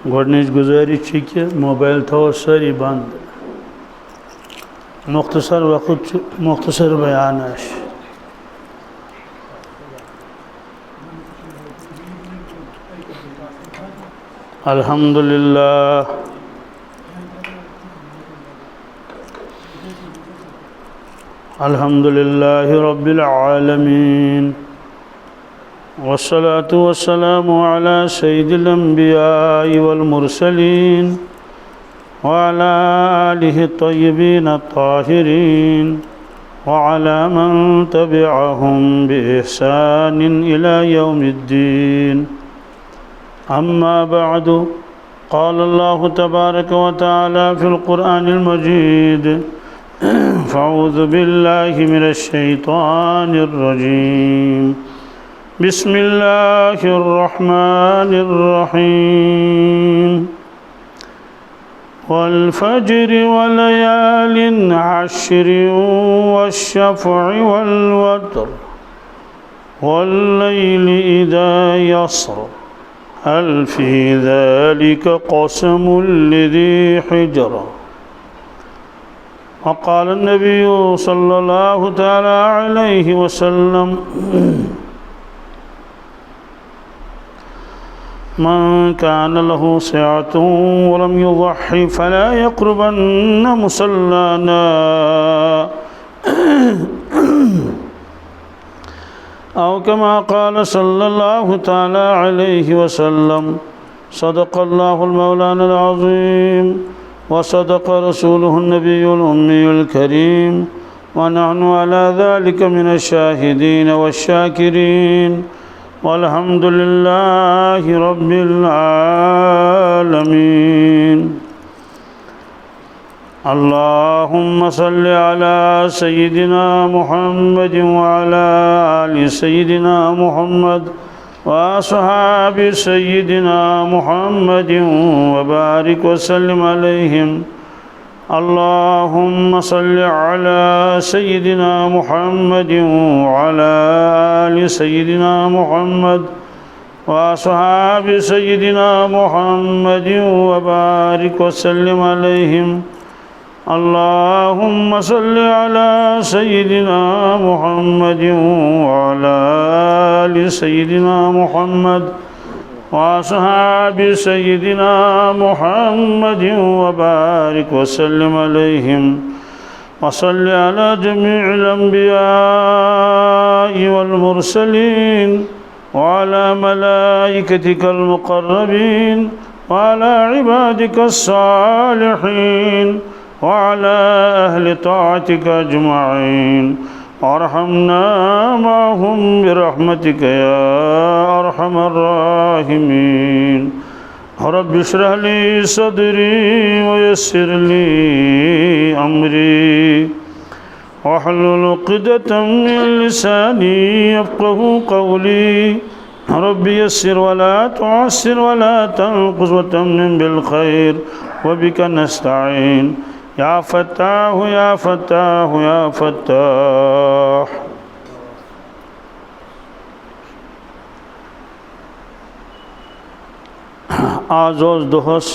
गोडनिच गुजारिश कि मोबाइल थो सारी बंद मुख्तसर वक्त मुख्तसर बयान अल्हम्दुलिल्लाह अल्हम्दुलिल्लाहि रब्बिल आलमीन वस्सलातु वस्सलामु अला सय्यिदिल अंबियाइ वल मुरसलीन व अला आलिहि तय्यिबीन ताहिरीन व अला मन तबिअहुम बि इहसानिन इला यौमिद्दीन अम्मा बअदु क़ाल अल्लाहु तबारक व तआला फ़िल क़ुरआनिल मजीद फ़अऊज़ु बिल्लाहि मिनश शैतानिर रजीम बिस्मिल्लाहिर रहमानिर रहीम वल फ़ज्रि व लयालिन अश्रिन वश्शफ़अि वल वत्र वल लैलि इज़ा यसर हल फ़ी ज़ालिक क़समुल लिज़ी हिज्र वक़ाल नबिय्यु सल्लल्लाहु तआला अलैहि वसल्लम मन कान लहु सअतुन व लम युज़हि फला यक़रबन्न मुसल्लाना औ कमा क़ाल सल्लल्लाहु तआला अलैहि वसल्लम सदक़ल्लाहुल मौलानाल अज़ीम व सदक़ रसूलुहुन नबियुल उम्मियुल करीम व नहनु अला ज़ालिका मिनश शाहिदीन वश्शाकिरीन वल्हम्दुलिल्लाहि रब्बिल आलमीन अल्लाहुम्मा सल्लि अला सय्यिदिना मुहम्मदिन व अला आलि सय्यिदिना मुहम्मद व अस्हाबि सय्यिदिना मुहम्मदिन व बारिक व सल्लिम अलैहिम अल्लाहुम्मा सल्लि अला सय्यिदिना मुहम्मदिन व अला आलि सय्यिदिना मुहम्मद व अस्हाबि सय्यिदिना मुहम्मदिन व बारिक व सल्लिम अलैहिम अल्लाहुम्मा सल्लि अला सय्यिदिना मुहम्मदिन व अला आलि सय्यिदिना मुहम्मद व अस्हाबि सय्यिदिना मुहम्मदिन व बारिक व सल्लिम अलैहिम व सल्लि अला जमीइल अंबियाइ वल मुरसलीन व अला मलाइकतिकल मुक़र्रबीन व अला इबादिकस सालिहीन वअला अहलि ताअतिका अजमईन अरहमना माहुम बिरहमतिका या अरहमर राहिमीन रब्बि इश्रह ली सदरी व यस्सिर ली अमरी वहलुल उक़दतम मिन लिसानी यफ़क़हू क़ौली रब्बि यस्सिर व ला तुअस्सिर व ला तनक़ुस व तम्मिम बिल खैर व बिका नस्तईन या फ़त्ताह या फ़त्ताह या फ़त्ताह। आज दोहस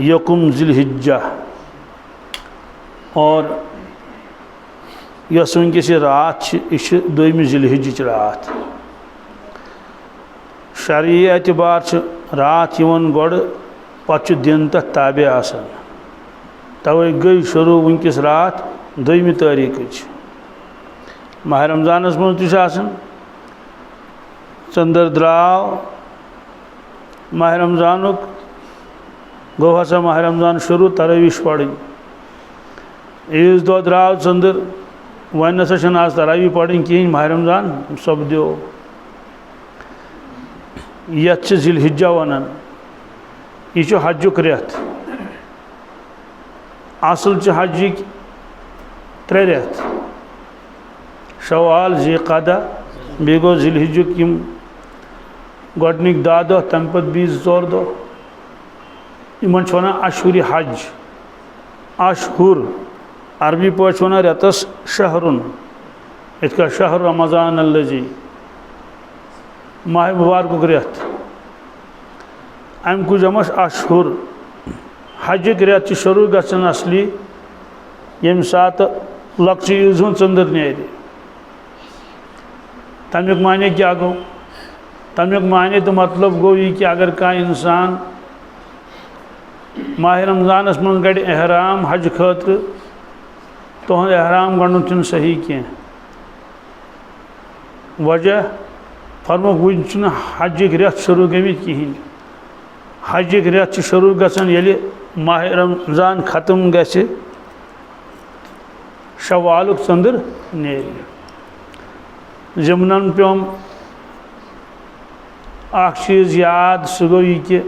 यकुम ज़िलहिज्जा और यस वनकस रात यह दोमी ज़िलहिज्ज रात शरई एतबार रात गोड़ पे दिन तथ ताबे आसान तवे गई शुरू वनकस रात दोमी तारीख माह रमज़ानस मज चंदर द्राव माह रमज़ान गो हसा माह रमज़ान शुरू तरावीश पढ़ ईज दो द्राव चंदर वन नसा आज तरावी पढ़ कहें माह रमज़ान सपदो ये ज़िलहिज्जा वनान यह हजुक रेत असल हजिक 3 रेत शवाल ज़िक़दा बे गो ज़िलहिज्जुक यम गोडनिक 10 दह तम पे 20 दह इन वन अशहुर हज अशहुर अरबी पे वन रेतस शहरुन इत शहर रमज़ान अल्लज़ी माह मुबारक रेत अमुक जमश अशहुर हजक रेत शुरू गसन असली यम सात लक्ष ईज चंदर नेर तमिक माने क्या गो तमिक माने तो मतलब गो ये कि अगर का इंसान माह रमजानस मन गड़ एहराम हज खतर तो एहराम गंडन सही कह वजह फरमो वन हजक रेत शुरू गमित कहें हजक रेत शुरू गसन ये माह रमजान ख़त्म गस शवालुक चंदर नेर जमनन पेम अख चीज़ याद सह गो यह कि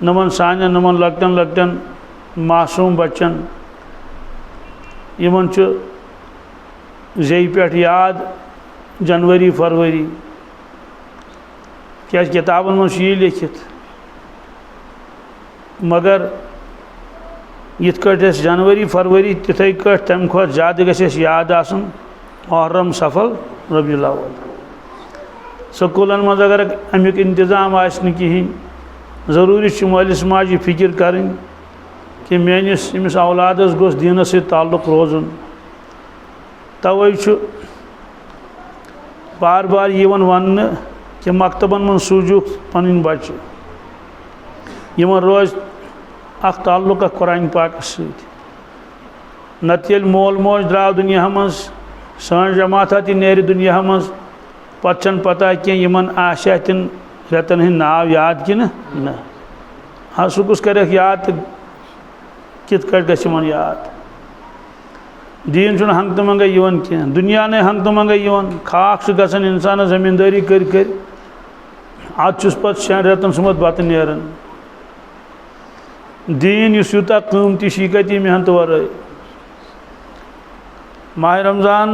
नमन सान नमन लकटन लकटन मासूम बच्चन यमन जे पे याद जनवरी फरवरी क्या किताबन मं यह लिखित मगर यिथ जनवरी फरवरी तिथे तम खुद ज़्यादा गस याद आसन मुहर्रम सफल रबीउल अव्वल स्कूलन मज अगर अमुक इंतजाम आसन कहीं ज़रूरी मालिस माजि फिक्र करें कि मेनिस इमिस औलादस गोस दीनस सत ताल्लुक रोजन तवे बार बार यवन वन कि मकतबन मन सूजुक पन बच्चे यमन रोज अख ताल्लुक कुरान पाक सत नत मोल मोज द्राव दुनिया मज सान जमात नेर दुनिया मज पन पता कह यमन आशा तिन रेतन हंद नाव याद कि न हाँ सह कुछ कर याद तो कित गन याद दीन हंग तो मंगे कह दुनिया ने हंग तो मंगे खाक गसन इंसान जमींदारी कर अतुस पे 6 रेतन सुमत बत नेरन दीन यूता कीमती यह कति मेहनत वर माह रमजान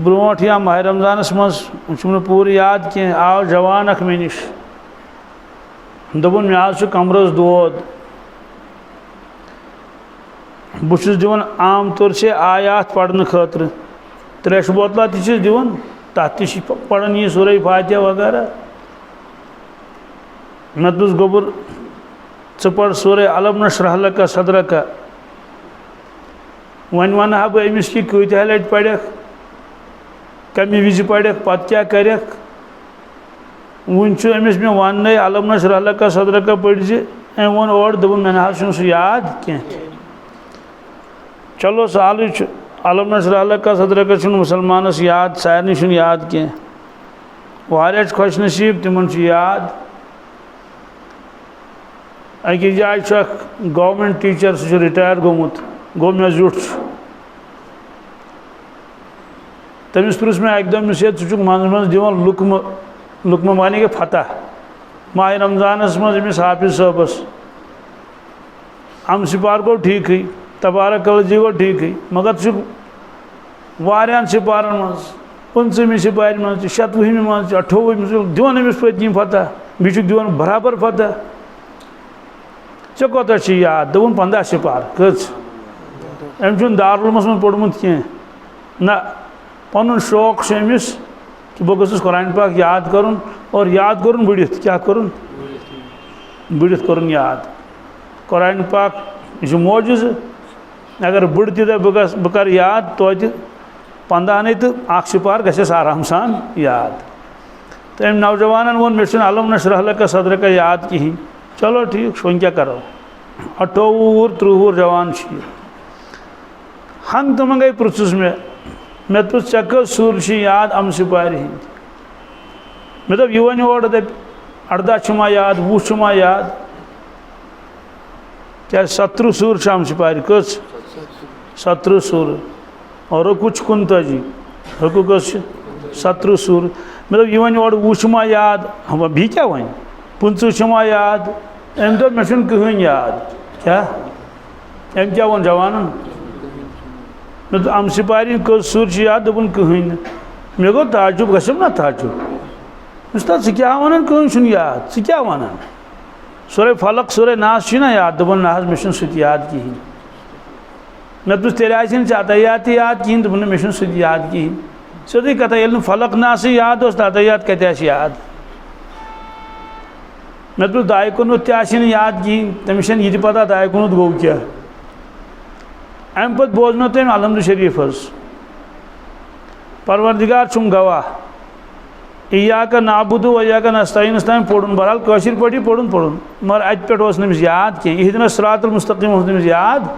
ब्रोट या माह रमजानस मज पूर याद कह आव जवान अख मे निश दोपन मे आज कमरस दोद बहुत दिवन आम तौर से आयात पढ़ने खतर 3 बोतला दिवन तथ पढ़न यह सूरह फातिहा वगैरह मैं तुस गोबर पढ़ सूरह अलम नशरह लका सदरका वन वन हा बह अमिस कि कत्या लट पढ़ कमी विज पढ़ पत क्या कर वन अमिस मे वन अलम नशरह लका सदरका पढ़ वो और दोपन मे ना सह याद कह चलो साल अलम नशरह लका सदरका मुसलमानस याद सारे याद कह वारिया खुश नसीब तिमन याद अकिस जाए गवर्नमेंट टीचर सह रिटायर गोमुत गो मे जुट तमिस पृछ मे अक दस सह मज मज दिवन लुकम माने कि फतह माह रमजानस मज अमिस हाफिज साहबस अम सिपार गो ठीक तबारक जी गो ठीक मगर वारियान सिपारन मज 15 सिपार मज 27 मज 28 दिवन अमिस पत्म फतह बह दिवन बराबर फतह ऐ कत याद दोपन 15 सिपार कच अम दारुलमस मज पोर्मुत कह ना पन शौक अमिस कि बह गस कुरान पाक याद करुन और याद करुन बुड़ित क्या करुन बुड़ित करुन याद कुरान पाक यह मोजिज़ अगर बुड़ तह बह कर याद तो 15 नहीं तो 1 सिपार गस आराम सान याद तो अम नौजवान वो मे अलम नशरह लका सदरका याद कहें चलो ठीक वो क्या करो 28 30 जवान हंग तो मंगे पृथुस मे तो चे सूर याद अम सिपार हंद मे दप यह वन और दप 18 याद 20 याद क्या 17 सूर अम सिपार कस 17 सूर और रुकु 39 रुकु कस 17 सूर मे दप यह वन और 20 याद भी क्या वन 25 याद अम दप मे कहें याद क्या अम क्या वो जवान मे तो अम सिपारी कस सूर याद दोपन कहें मे गो ताजुब गम ना ताजुब उस्ताद क्या वन कहें याद क्या वन सूरह फलक सूरह नास ना याद दोपन ना मे सह याद कहें मे तो तेल अतयात याद कहें दोपन मे सह याद कहें सोदी कथा ये फलक नास याद अतयात कत याद मे तो दाय कुनुत याद कहें तमिस यह पता दाय कुनुत गो क्या अम पे बोजनो तम अलहमद शरीफ परवरदिगार चुम गवाह इय्याका नाबुदु व इय्याका नस्तईन ताम पोड़न बहरहाल कशिर पे पोड़न मगर अत पे नमिस याद कह इहदिना सिरातुल मुस्तकीम नमिस याद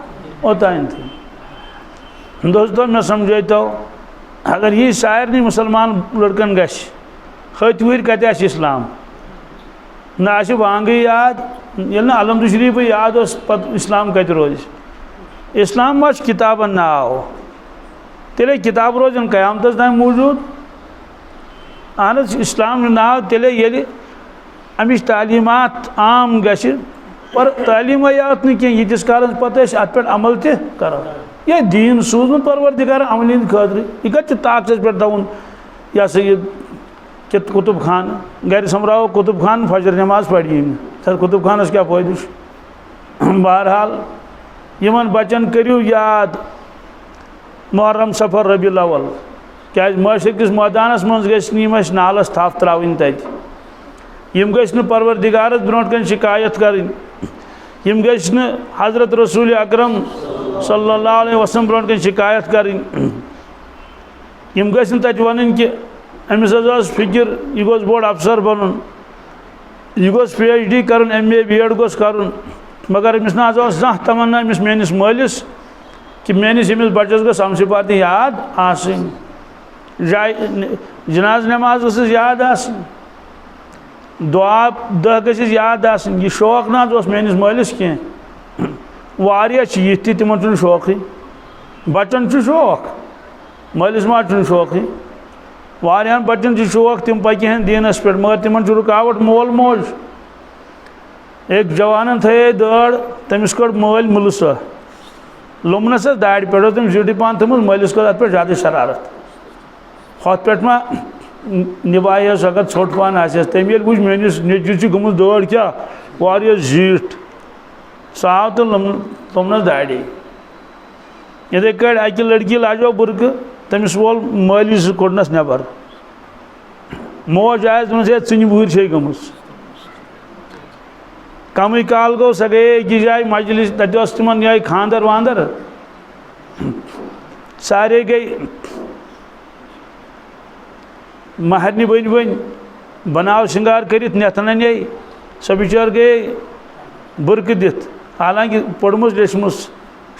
ओतान थी दोस्तों मैं समझो अगर यह सारे मुसलमान लड़कन गश हथ वह कत इस्लाम ना वांग याद ये अलहमद शरीफ याद पत इस्लाम कत रोज इस्लाम मा किताबन नाव तेले किताब रोजन क़यामत ताम मौजूद अहन इस्लाम नाव तेले ये अमिश तालीमात आम गश पर तालीम यात न कह यीतिस काल पत अत पे अमल कर यह दीन सूजन परवरदिगार अमल खतर यह कत ताकत पे दवन यह सा यह कुतुब खान घर समराव कुतुब खान फजर नमाज पढ़ी सर कुतुब खानस क्या फ़ायदा बहरहाल यमन बचन करियो याद मुहर्रम सफर रबीउल अव्वल क्या मशर किस मैदानस मज गम नालस थप त्रावन तम गि परवरदिगारस ब्रोट कन शिकायत करें गि हजरत रसूल अकरम सल्लल्लाहु अलैहि वसल्लम ब्रोट कन शिकायत करें गि तत वन कि अमिस फिक्र यह गोस बोड़ अफसर बन यह गोस PhD कर MA B.Ed गोस कर मगर अमिस ना जहाँ तमन्ना अमिस मेनिस मालिस कि मेनिस अमिस बच्चस गो समझ पाते याद आसन जनाज नमाज गस याद आसन दुआ दह गस याद आसन यह शौक ना मेनिस मालिस कह वारिया यह तिमन शौक बच्चन शौक मालिस मा शौक वारियान बच्चन शौक तम पकन दीनस पे मगर तिमन रुकावट मोल मोज एक जवान थे दड़ तमिस कोड़ मल मुलस लुमनस दाड़ पे तम जुटी पान थम मलिस को अत पे ज़्यादा शरारत हथ पे मा निभास अगर छोट पान तम ये वुच मेनिस नेचर गमुत दौड़ क्या वारिया जीठ सह आव तो लुमनस दाड़े इथे कट अकि लड़की लाजो बुरक तमिस वोल माली कोड़नस नबर मोज आयस दोनस चुन वुर छे गमस कम काल गो सह गए अकिस जाए मजलिस तत तिमन ये खानदर वानदर सारे गई महरनी बन बन बनाव श्रृंगार कर नथन अने सह बिचार गए बुरक दित हालांकि पढ़मुस लेचमुस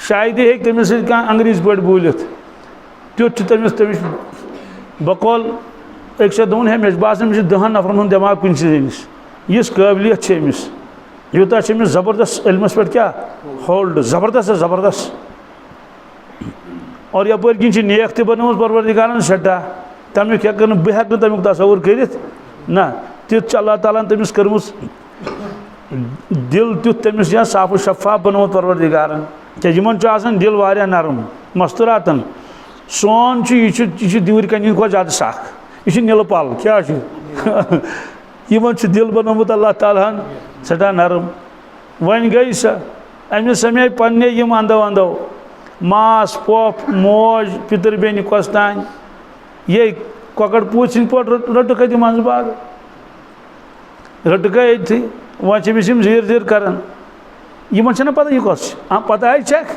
शायद हे तमिस अंग्रेज पे बोलित तुथ तमिस तमिस बकौल एक दोन है मे बासान मे 10 नफरन हुंद दिमाग कुन चीज यस काबिलियत अमिस यूता अमिस ज़बरदस्त इल्मस पे क्या होल्ड ज़बरदस्त ज़बरदस्त और यपर किन नेक त बनमुत परवरदिगारन सट्टा तमिक हेक बह हेक तमिक तसवुर करित ना तिथ अल्लाह ताला तमिस कर्मुस दिल तुथ तमिस या साफ शफाफ बनमुत परवरदिगारन क्या यमन दिल वारिया नरम मस्तुरातन सोन यह दूर कन खो ज़्यादा सख यह नील पल क्या यमन दिल बनमुत अल्लाह ताला सटा नरम वन गई सह अमिस समय पन्ने यम अंदो अंदो मास पोप मोज पितर बेन कस तान ये ककड़ पूछ सिंह पे रट कत मंज बाग रट ये वह जीर जीर कर इन पता यह कस पता है चेक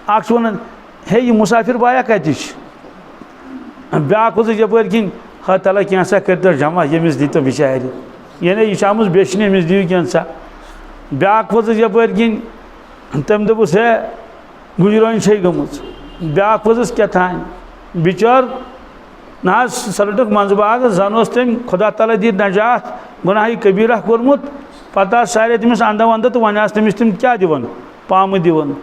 अख वन हे यह मुसाफिर बाया कत ब्या वोस यपर किन हा तला क्या कर जमा यमिस दीतो बिचार ये यह आमुस बेचने अमिस दिव क्या ब्या वोस यपर किन तम दोपस हे गुजरोन छे गमुच ब्या वोस क्या थान बिचार ना सड़क मंजबाग जन तम खुदा ताला दी नजात गुनाह कबीरा कोर्मुत पता सारे तमिस अंदा वंदा तो वन तमिस तम क्या दिवन पाम दिवन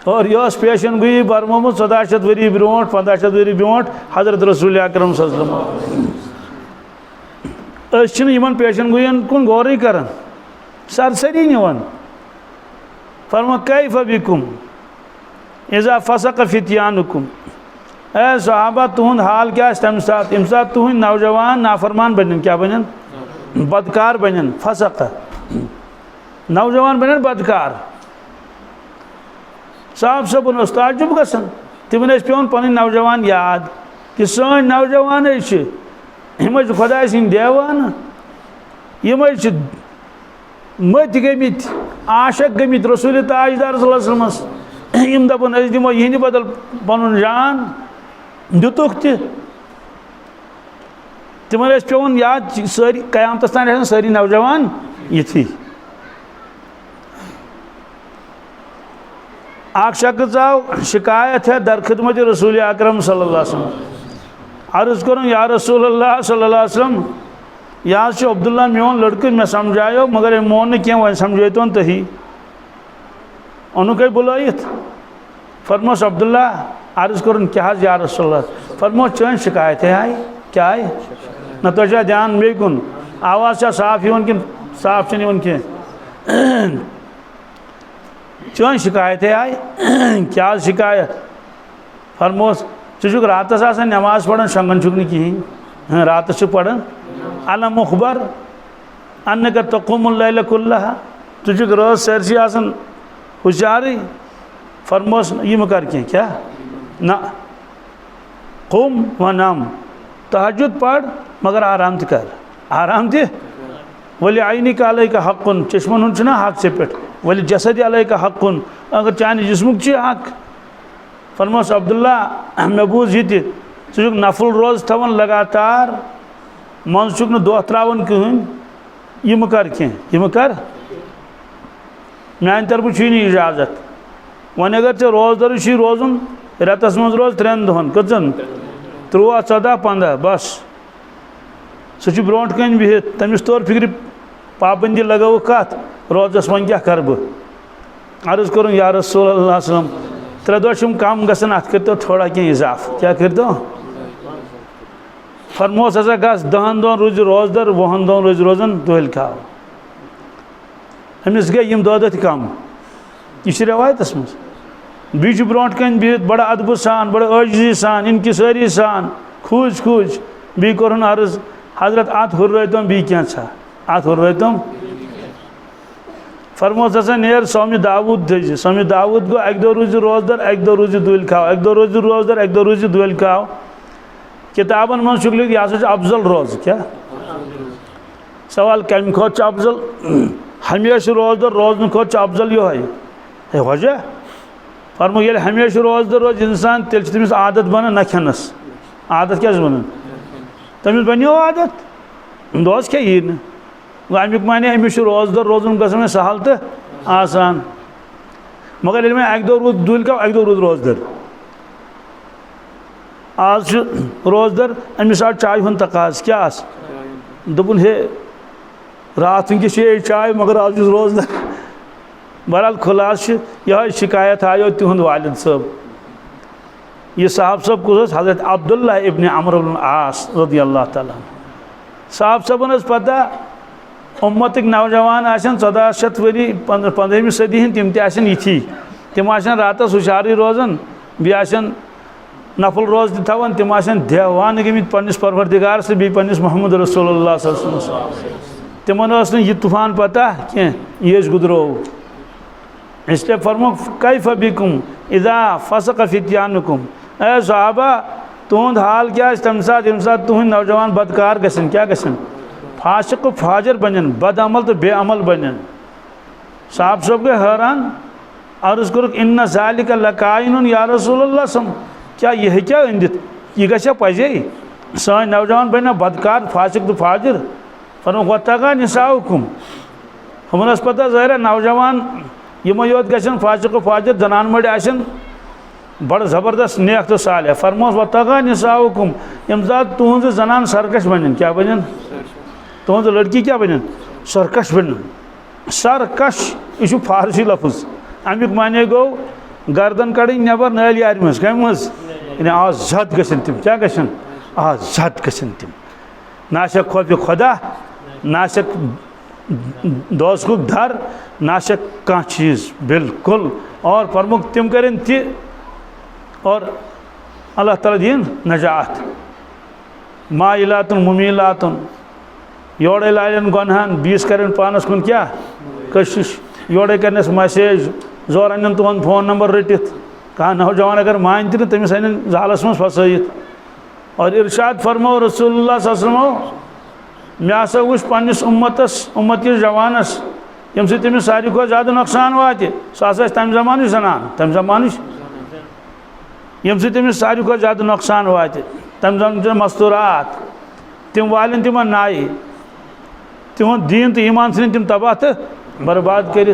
और यह पेशन गई बरमोमुत 1400 वरी ब्रोट 1500 वरी ब्रोट हजरत रसूल अकरम सल्लल्लाहु अलैहि वसल्लम पेशन गुयन कुन गौर कर सरसरी निवन फरमा कैफ बिकुम इज़ा फसक फित्यानुकुम ए सहाबा तुहद हाल क्या तम सात तुहद नौजवान नाफरमान बन क्या बन बदकार बन फसक नौजवान बन बदकार साहब सबन ताजुब गसन तिमन पेवन पन नौजवान याद कि सन नौजवान हम खुदा सिंद देवान यम मत गमित आशक गमित रसूल ताजदार सल्लल्लाहु अलैहि वसल्लम यम दपन अस दिमो यहंद बदल पनुन जान दुतुक तिमन पेवन याद सारी कयामत तान सारी नौजवान यथी आख शख्स आव शिकायत है दर खिदमत रसूल अकरम सल्लल्लाहु अलैहि वसल्लम अर्ज कर या रसूलल्लाह सल्लल्लाहु अलैहि वसल्लम यह अब्दुल्ला मोन लड़क मे समझायो मगर मोन न क्या वन समझो तही अनुक बुलायत फरमोस अब्दुल्ला अर्ज कर क्या या रसूलल्लाह फरमो चन शिकायत है आई क्या आई न तो ध्यान मे कुन आवाज़ साफ कि साफ कह चन शिकायत आई क्या शिकायत फरमोस चुक रातस नमाज पढ़न शंगन चुक कहें रात पढ़न अला मुखबर अन्न का तकुमुल लैल कुल्लहा चुक रात सरसी हुशारी फरमोस यह कर क्या ना कुम व नाम तहज्जुद पढ़ मगर आराम कर आराम दे वली आईनी का अलय का हक़ुन चश्मन हूँ हक से पे वली जसद अलय का हक़ुन अगर चाने जिस्मुक हक फरमोस अब्दुल्ला मे बूझ यह चुक नफुल रोज थवन लगातार मन चुक न दह त्रावन कहें यह कर यह कर मान तरफ इजाजत वन अगर ऐ रोजदर रोजुन रेतस मज रोज 3 दोहन कचन 13 14 15 बस सह ब्रोट कन बिहित तमिस तौर फिक्र पाबंदी लगो कत रोजस वन क्या कर बह अर्ज कर या रसूलल्लाह सल्लम 3 दोह कम गसन अत कर थोड़ा क्या इजाफ क्या कर दो फरमोस हसा गस 10 दोहन रोज रोजदर 20 दोहन रोज रोजन दोहल खाओ अमिस गई दह कम यह रवायत मज बीच ब्रोट कन बिहित बड़ा अदब सान बड़ा अजी सान इनकी सारी सान खूज खूज बी कोर अर्ज हजरत अत हुर्रतम बी क्या अत हुर्रतम फरमोस हसा नेर सौम्य दाऊद थे सौम्य दाऊद गो अक दो रूज रोजदर अक दो रूज दुल खाओ अक दो रोज रोजदर अक दो रूज दुल खाओ किताबन मन शुक्ल यह अफजल रोज क्या सवाल कम खोत अफजल हमेशा रोजदर रोजन खोत अफजल ये वजह फरमो ये हमेशा रोजदर रोज इंसान तेल तमिस आदत बन न खनस आदत क्या बन तमिस बनो आदत दोस क्या यी न अमुक माने अमिस रोजदर रोजन गसन सहल तो आसान मगर मैं अक दो रूद दुल का अक दो रूद रोजदर आज रोजदर अमिस आज चाय हूं तकाज क्या दोपन हे रात वनकस चाय मगर आज रोजदर बहरहाल खुलास यह शिकायत आयो तिहुंद वालिद साहब यह साहब सब कुछ हजरत अब्दुल्ला इब्न अमर इब्न आस रज़ी अल्लाह ताला साहब सबन पता उम्मत नौजवान 1400 वरी 15वीं सदी हंद तम तथी तम रातस हुशारी रोजान बेन नफल रोज तवन तम देवान गमित पन्निस परवरदिगार से बी पन्निस मोहम्मद रसूलुल्लाह सल्लल्लाहु अलैहि वसल्लम तिमन यह तूफान पता कह यह गुजरो इसलिए फरमो कैफ बिकुम इज़ा फसक फित्यानुकुम ए सहाबा तुहद हाल क्या तम सात तुहद नौजवान बदकार गसन क्या गसन फासिक फाजर बनन बदअमल तो बेअमल बनन साहब सब गए हैरान अर्ज कर इन्ना ज़ालिका लकाइनुन या रसूलल्लाह सम क्या यह क्या अंदित यह गया पजे सान नौजवान बना बदकार फासिक तो फाजर फरमो वतगा निसाउकुम हमन पता ज़ाहिर नौजवान यमो योत गन फासिक फाजर जनान मड़ आसन बड़ ज़बरदस्त नेक तो साल फरमोस वतगा निसाउकुम यम जात तुहज जनान सरकश बनन क्या बनन तुहज लड़की क्या बनन सरकश बनन सरकश यह फारसी लफ्ज़ अमुक माने गो गर्दन कड़ी नबर नाल यार मज कम मज आजाद गसन तम क्या गसन आजाद गसन तम नाशक खौफ खुदा नाशक दोस्तुक धर नाशक कह चीज़ बिल्कुल और फरमुक तम करें ति और अल्लाह ताला दिन नजात माइलातुन मुमीलातुन योड़े लाइन गुनहन 20 करें पानस कुन क्या कशिश योड़े करने मैसेज जोर अन तुहद फोन नंबर रटित कह नौजवान अगर मान तो तमिस अन जालस मज फसैत और इरशाद फरमो रसूलुल्लाह सल्लल्लाहु अलैहि वसल्लम मे हसा वुच पन्निस उम्मत किस जवानस यम सि तमिस सारी खो ज़्यादा नुकसान वाते सह हसा तम जमान जनान तम जमान यम सि तमिस सारी खो ज़्यादा नुकसान वाते तम जमान मस्तूरात तिम वालन तिम नाई तिहद दीन तो ईमान सन तिम तबाह तो बर्बाद कर।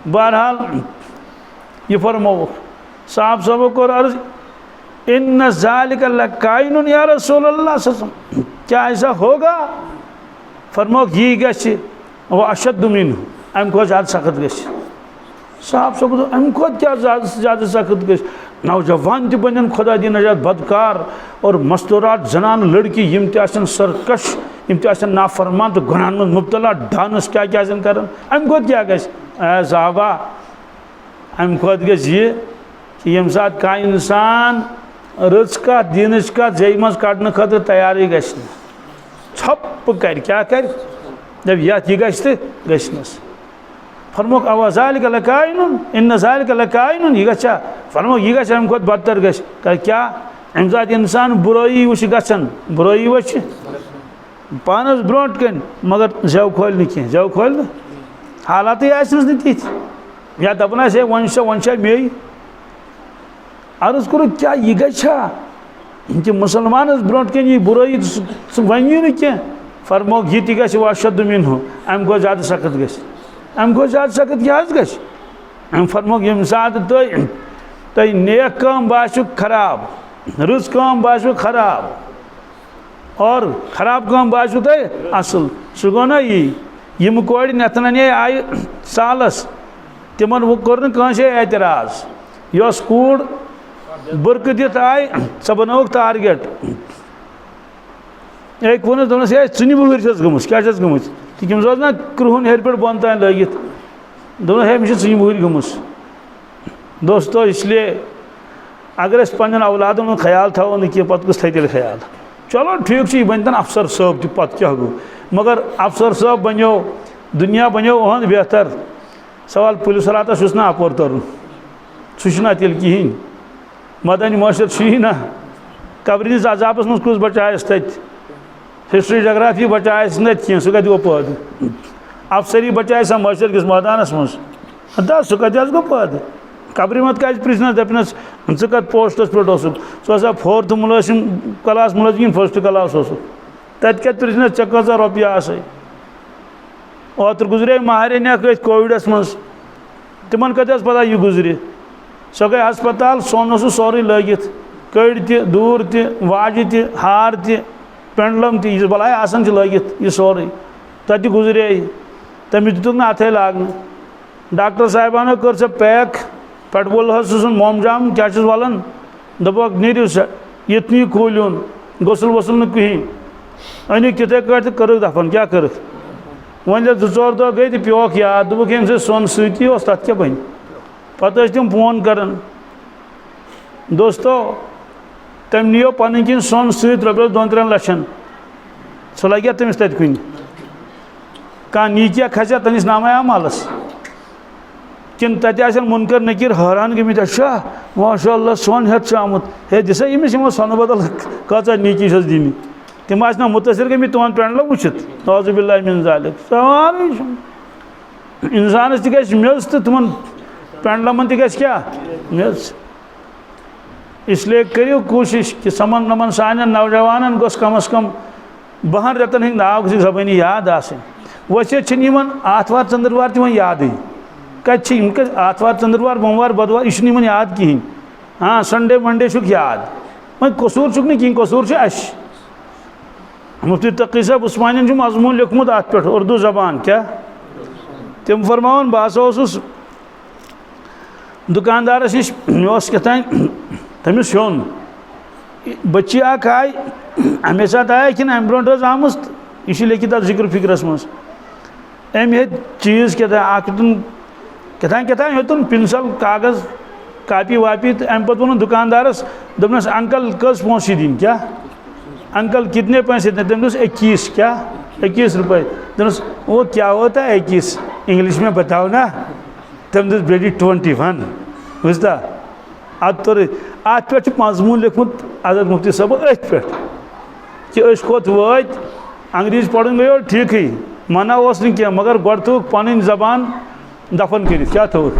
बहरहाल यह फरमो साहब साहब कोर अर्ज इन ज़ालिका लकाइनुन या रसूलल्लाह क्या ऐसा होगा? फरमो यह गि वह अशद मिन अम खो ज़्यादा सख्त गि। साहब साहब अम खो क्या ज़्यादा सख्त गि? नौजवान तन खुदा दी नजात बदकार और मस्तूरात जनान लड़की यम तन सरकश यम तन नाफरमान तो गुनाहन में मुब्तला डांस क्या कर अम खुद क्या गि साहबा अम खुद गि कि यम सात का इंसान रच का दीन का जे मज कड़ने खतर तैयारी गि छप कर क्या कर जब यह गस फरमोक अवा ज़ालिका लकाइनुन इन ज़ालिका लकाइनुन यह गा फरमोक यह गा अम खुद बदतर गि क्या अम सात इंसान बुराई वुच गन बुराई वुच पानस ब्रोट कन मगर जव खोल कह जव खोल हालात आसन तिथ या दपान वन मे अर्ज कोर क्या यह गा मुसलमान ब्रोट कन यह बुराई वन कह फरमोक यह तह गि अशद मिनहु अम गो ज़्यादा सख्त गि अम गो ज़्यादा सख्त क्या गि अम फरमोक यम सात तुम नेक काम बासु खराब रच काम बासु खराब और खराब काम बासु तुम असल सह गो ना यम कोड़ नथन आय सालस तिमन वो कोर एतराज यस कूड़ बुरक दित आय सह बनोक टारगेट एक वोनस दोनस चुनि बुहर गमस क्या गमस तम रोज ना क्रुहन हेर पे बन तान लगित दोनों है मे चुनि बुहर गमस। दोस्तों इसलिए अगर पन्न औलादन हूँ ख्याल थो ना कि पे कस थे ख्याल चलो ठीक यह बन तन अफसर साहब तत क्या गो मगर अफसर साहब बनो दुनिया बनो ओहद बेहतर सवाल पुलिस रातस ना अपोर तरन सह तेल कहें मदनी माशर ना कब्र अजाबस मज कस बचायस तथ हिस्ट्री जोग्राफी बचायस ना कह सह कत गो पद अफसरी बचायस माशर किस मैदानस मज दा सह कत गो पद कब्र मत क्या प्रिजनस दपनस कत पोस्टस पे सह 4th मुलाजिम क्लास मुलाजिम 1st क्लास तत क्या प्रिजनस चे कह रुपये आस ओतर गुजरे महारानी कोविडस मज तिमन कत पता यह गुजरे सह गई हस्पताल सोन सोरे लगित कड़ दूर वाज हार पेंडलम यह बलाय आसान लगित यह सोरे तत गुजरे तमिस दितुक ना अथे लागन डॉक्टर साहबानो कर सह पैक पेटवोल सुन मोमजाम क्या वालन दपोक नीरु सा ये खोलियोन गसल वसल न कहीं अनिक तिथे कट कर दफन क्या कर वन 2-4 दह गई तो प्योक याद दोक ये सोन सती तथ क्या बन पे तम फोन कर दोस्तों तम नियो पन किन सोन सत रपस 2-3 लक्षन सह लगे तमिस तथ कुन कह नीकिया खसा तमिस नामा अमालस किन तथन मुनकर नकीर हैरान गमित अच्छा माशाअल्लाह सोन हेत आमुत हे दिसा यमिस सोन बदल कचा नीकी दिन तम ना मुतासर गमित तुम पेंडल वुचित नौजुबिल्लाहि मिन ज़ालिक सारे इंसानस तक मेज तो तुम पेंडलमन तक क्या मेज। इसलिए करियो कोशिश कि समन नमन सान नौजवान गोस कम अज कम 12 रेतन हंद नाव जबानी याद वसियत आतवार चंद्रवार तम याद कत आतवार चंद्रवार बमवार बुधवार यह याद कहें हाँ संडे मंडे याद वह कसूर चुक कहें कसूर अश मुफ्ती तकी साहब उस्मानी मजमून लिखमुत अत पे उर्दू जबान क्या तम फरमान बह हसा दुकानदारस नश मे कतान तमिस हेन बच्ची आय अमे सात आया कि अम ब्रो आम यह लिखित जिक्र फिक्रस मज अम हे चीज़ कतान हेतुन पेंसिल कागज कापी वापी तो अम पे वो दुकानदारस दपनस अंकल कस पोस दिन क्या अंकल कितने पैसे देते तम 21 क्या 21 रुपये दस वो क्या होता है 21 इंग्लिश में बताओ ना तम दस बेटी 21 बुझता अत पे मजमून लिखमुत हज़रत मुफ्ती साहब अथ पे कि कोत वत अंग्रेज पढ़न गयो ठीक ही मना क्या मगर गड थोक पन जबान दफन कर क्या थोक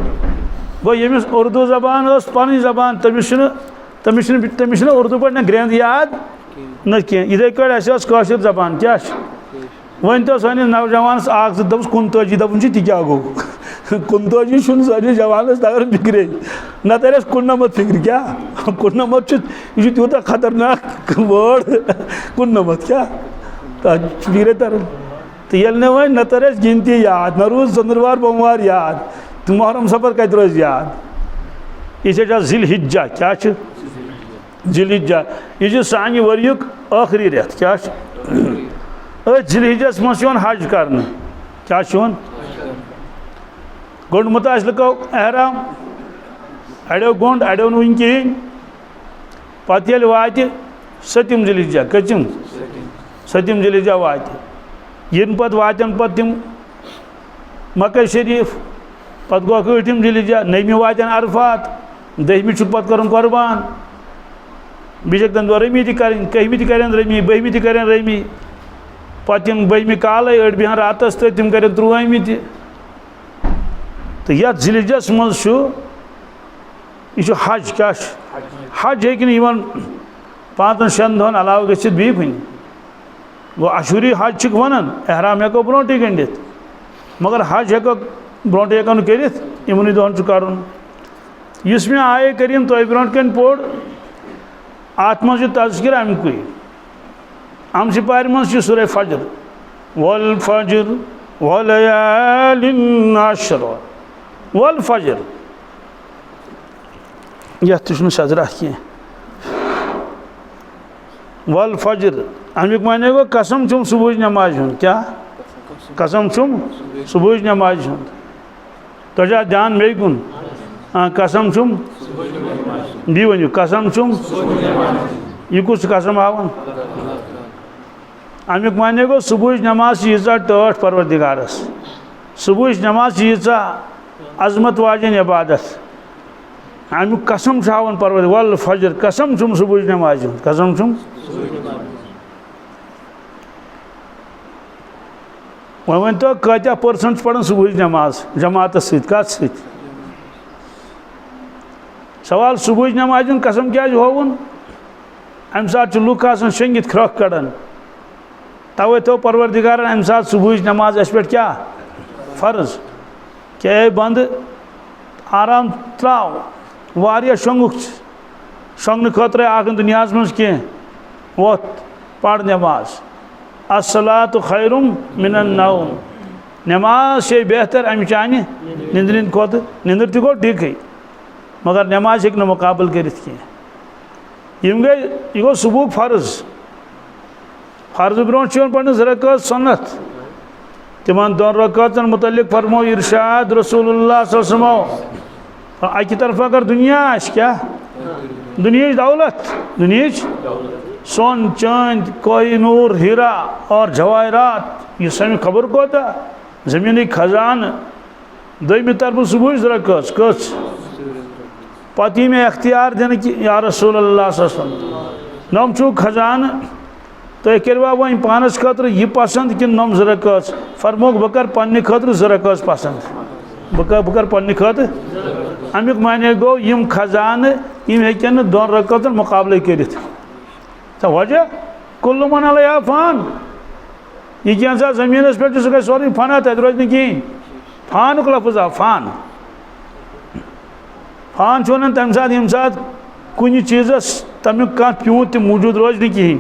गो यमिस उर्दू जबान पन जबान तमिस उर्दू पे ग्रेंद याद न कह इधे कशर जबान क्या वन तो स नौजवान आख दस 39 दपन क्या गो 39 सानिस जवानस अगर फिक्रे न तरस 89 फिक्र क्या 89 यह तूत खतरनाक वर्ड 89 क्या फिक्रे तर तो ये न तरस गिनती याद न रूज ज़ंदरवार बमवार याद तो मुहर्रम सफर कत रोज याद यह ज़िलहिज्जा क्या ज़िलहिज्जा यह सानि वरियुक आखिरी रेत क्या ज़िलहिज्जस मज हज कर क्या गोंडमुत लुको एहराम अड़ो गोंड अड़ो वन कहें पे वात सतम ज़िलहिज्जा कचम सतम ज़िलहिज्जा वात इन पे वातन पे तम मक्का शरीफ पे गो 8 ज़िलहिज्जा 9 वातन अरफात 10 पे कर कुर्बान बेच तम दह रमी कर 11 कर रमी 12 कर रमी पे 12 काल अड़ बेहन रातस तो तम कर 13 तो ये ज़िलहिज्जस मज यह हज क्या हज हे 5-6 दिन अलाव गि बी कुन गो अशूरी हज वन एहराम हेको ब्रोटे गंडित मगर हज हेको ब्रोटे हेकन कर इमन दोहन कर मे आए करीम तुह ब्रो कन पोर अत मज तज़किर अमुक अम सिपार मज सूरह फजर वल फजर वलयालिन अश्र वल फजर यह सजरा कह वल फजर अमुक माने गो कसम चुम सुबह नमाज हुन क्या कसम चुम सुबह नमाज हुन तोजा ध्यान मे कुन कसम चुम बी वन कसम चुम यह कुछ कसम हावन अमुक माने गो सुबह नमाज यीचा टठ परवरदिगारस सुबह नमाज यीचा अजमत वाजन इबादत अमुक कसम हावन परवर वल फजर कसम चुम सुबह नमाज कसम चुम वन तो कत्या % पढ़न सुबह नमाज जमात सत सवाल सुबह नमाज कसम क्या होवन अम सात लुक शेंगित ख्रख कड़न तवे तो परवरदिगारन अम सात सुबह नमाज अस पे क्या फ़र्ज क्या बंद आराम त्राव वारिया शोंगुक शोंगन खतर आखन दुनिया मज कह वोत पढ़ नमाज अस्सलातु खैरुम मिनन नौम नमाज से बेहतर अम चाने निंद्रिन खोत निंद्र तो गो ठीक है मगर नमाज हेक मुकाबल कर गई यह गो सुबह फ़र्ज फ़र्ज ब्रो पढ़ 2 रकात सुन्नत तिमन 2 रकातन मुतल्लिक फरमो इरशाद रसूलुल्लाह सल्लल्लाहु अलैहि वसल्लम अकि तरफ अगर दुनिया क्या दुनिया दौलत दुनिया सोन चांद कोहिनूर हीरा और जवाहरात ये समी खबर कोता ज़मीनी खजान दोमी तरफ सुबह 2 रकात कस पति में अख्तियार दिन कि या रसूलुल्लाह सल्लल्लाहु अलैहि वसल्लम नम चू खजान तो करवा वन पानस खतर यह पसंद कि नम 2 रकात फरमोक बह कर पन्ने खतर 2 रकात पसंद बह कर पन्ने खतर अमुक माने गो यम खजान यम हेकन 2 रकातन मुकाबले कर वजह कुल्लु मन अलैहा फ़ान यह क्या ज़मीन पे सह सोरे फना तत रोज कहें फ़ानुक लफ्ज़ आ फ़ान फ़ान वन तम सात कुछ चीज़स तमुक कह प्यूत मौजूद रोज कहें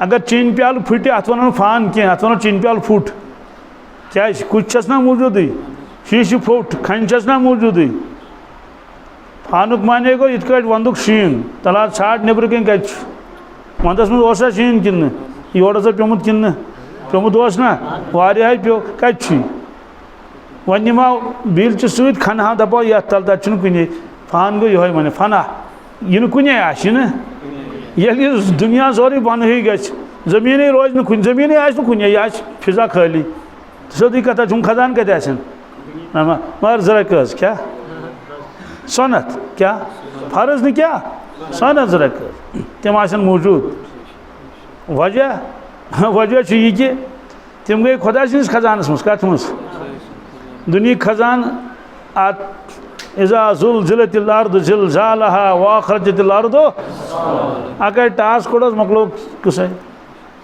अगर चीन प्याल फुट अत वन फ़ान कह अत वन चीन प्याल फुट क्या कुछ ना मौजूद शीश फुट खन ना मौजूद फ़ानुक माने गो इत वंदुक शीन तला छाट नबर कन कत वंदस मजा शीन कि योर प्योमुत कि प्योमुत ना वारिया प्यो कत वन निमाव बिल सत खनहा दपो ये तल तक कुन फ़ान गो ये वन फना यह कुन ये दुनिया सोरे बन ग ज़मीन रोज नुन ज़मीन आन यह फिजा खाली सोदी कथा चुम खजान कत मगर 2 रकात क्या सुन्नत क्या फ़र्ज न क्या सुन्नत 2 रकात तम मौजूद वजह वजह यह कि तम गई खुदा सस खजानस मज कत मज दुनिया खजान आत इज़ा ज़ुलज़िलतिल अर्दु ज़िलज़ालहा व अख़रजतिल अर्दु अगर टास कोड़स मकलो किसे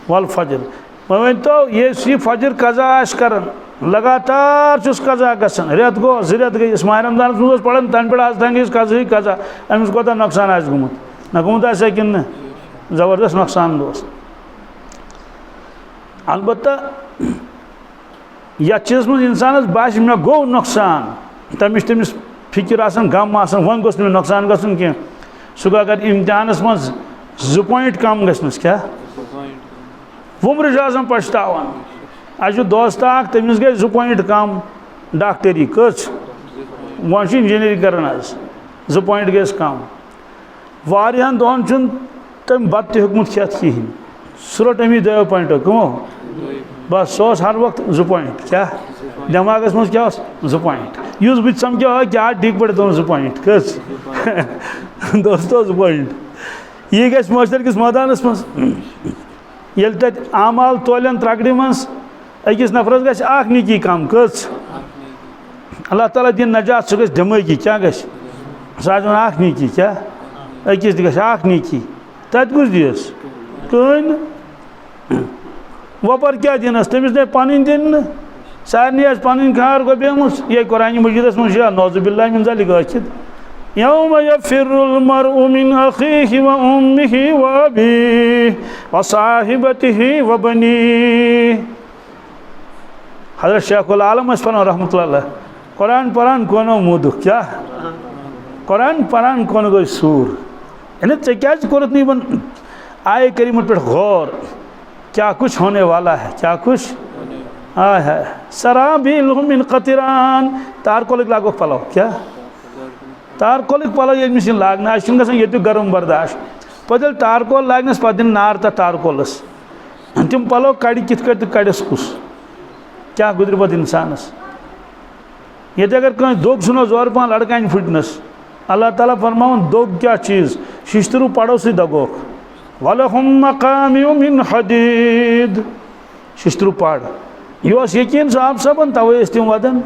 वल फजर वन तो ये फजर कज़ा आश करन लगातार चुस कज़ा गसन रेत गो ज़िरत गई इस माह रमज़ान मज पड़न तन पे आज तंग कज़ा कज़ा अमिस कोता नुकसान आज गुमुत न गुमुत आसे कि न ज़बरदस्त नुकसान दोस्त अलबत्ता यथ चीज़ मज इंसानस बास मे गो नुकसान तमिस फिक्र आसान गम आसान वन गोस मे नुकसान गसन कह सह अगर इम्तिहानस मज 2 पॉइंट कम गसनस क्या वुमर आसान पछतावान आज दोस्त तमिस गई 2 पॉइंट कम डॉक्टरी कस वन इंजीनियरिंग कर 2 पॉइंट गस कम वारियान दोहन चुन तम बत हेकमुत खेत कहें सह रोट अमी 2 पॉइंटो कमो बस सह हर वक्त 2 पॉइंट क्या दिमागस मज क्या 2 पॉइंट युस बुत समझो क्या ठीक पे दोन 2 पॉइंट कस दोस्तों 2 पॉइंट यह गस मशर किस मैदानस मज ये तत आमाल तोलन त्रकड़ मज अकिस नफरस गस आख निकी कम कस अल्लाह ताला दिन नजात सह गस दिमागी क्या गस सह आख निकी क्या अकिस गस आख निकी तत कुछ दिस कन वपर क्या दिनस तमिस ने पन दिन सारे आज पन खार गोबेमस ये कुरान मजीदस मज नौजुबिल्लाहि मिन ज़ालिक आखिद यौम यफ़िर्रुल मर्उ मिन अख़ीहि व उम्मिहि व अबीहि व साहिबतिहि व बनीहि हज़रत शेखुल आलम फरमान रहमतुल्लाह अलैह कुरान परान कोनो मुदुख क्या कुरान परान कोनो गई सूर यानी क्या कोरत नहीं बन आए करीम पे गौर क्या कुछ होने वाला है क्या कुछ है सराबिल मिन क़तरान तार कोलिक लागो पलो क्या तार कोलिक पलो ये मिशन लागना गसन ये गर्म बर्दाश्त पदल तार कोल लागनस पद नार तक तार कोलस तम पलो कड़ कित कड़स कुस क्या गुजर पद इंसानस ये अगर कह दोग सुनो जोर पान लड़का फुटनस अल्लाह ताला फरमान दोग क्या चीज़ शिश्तरू पड़ो से दगोक वलहुम मकामिउ मिन हदीद शिश्तरू पड़ यह यकीन साहब सबन तवे तम वदन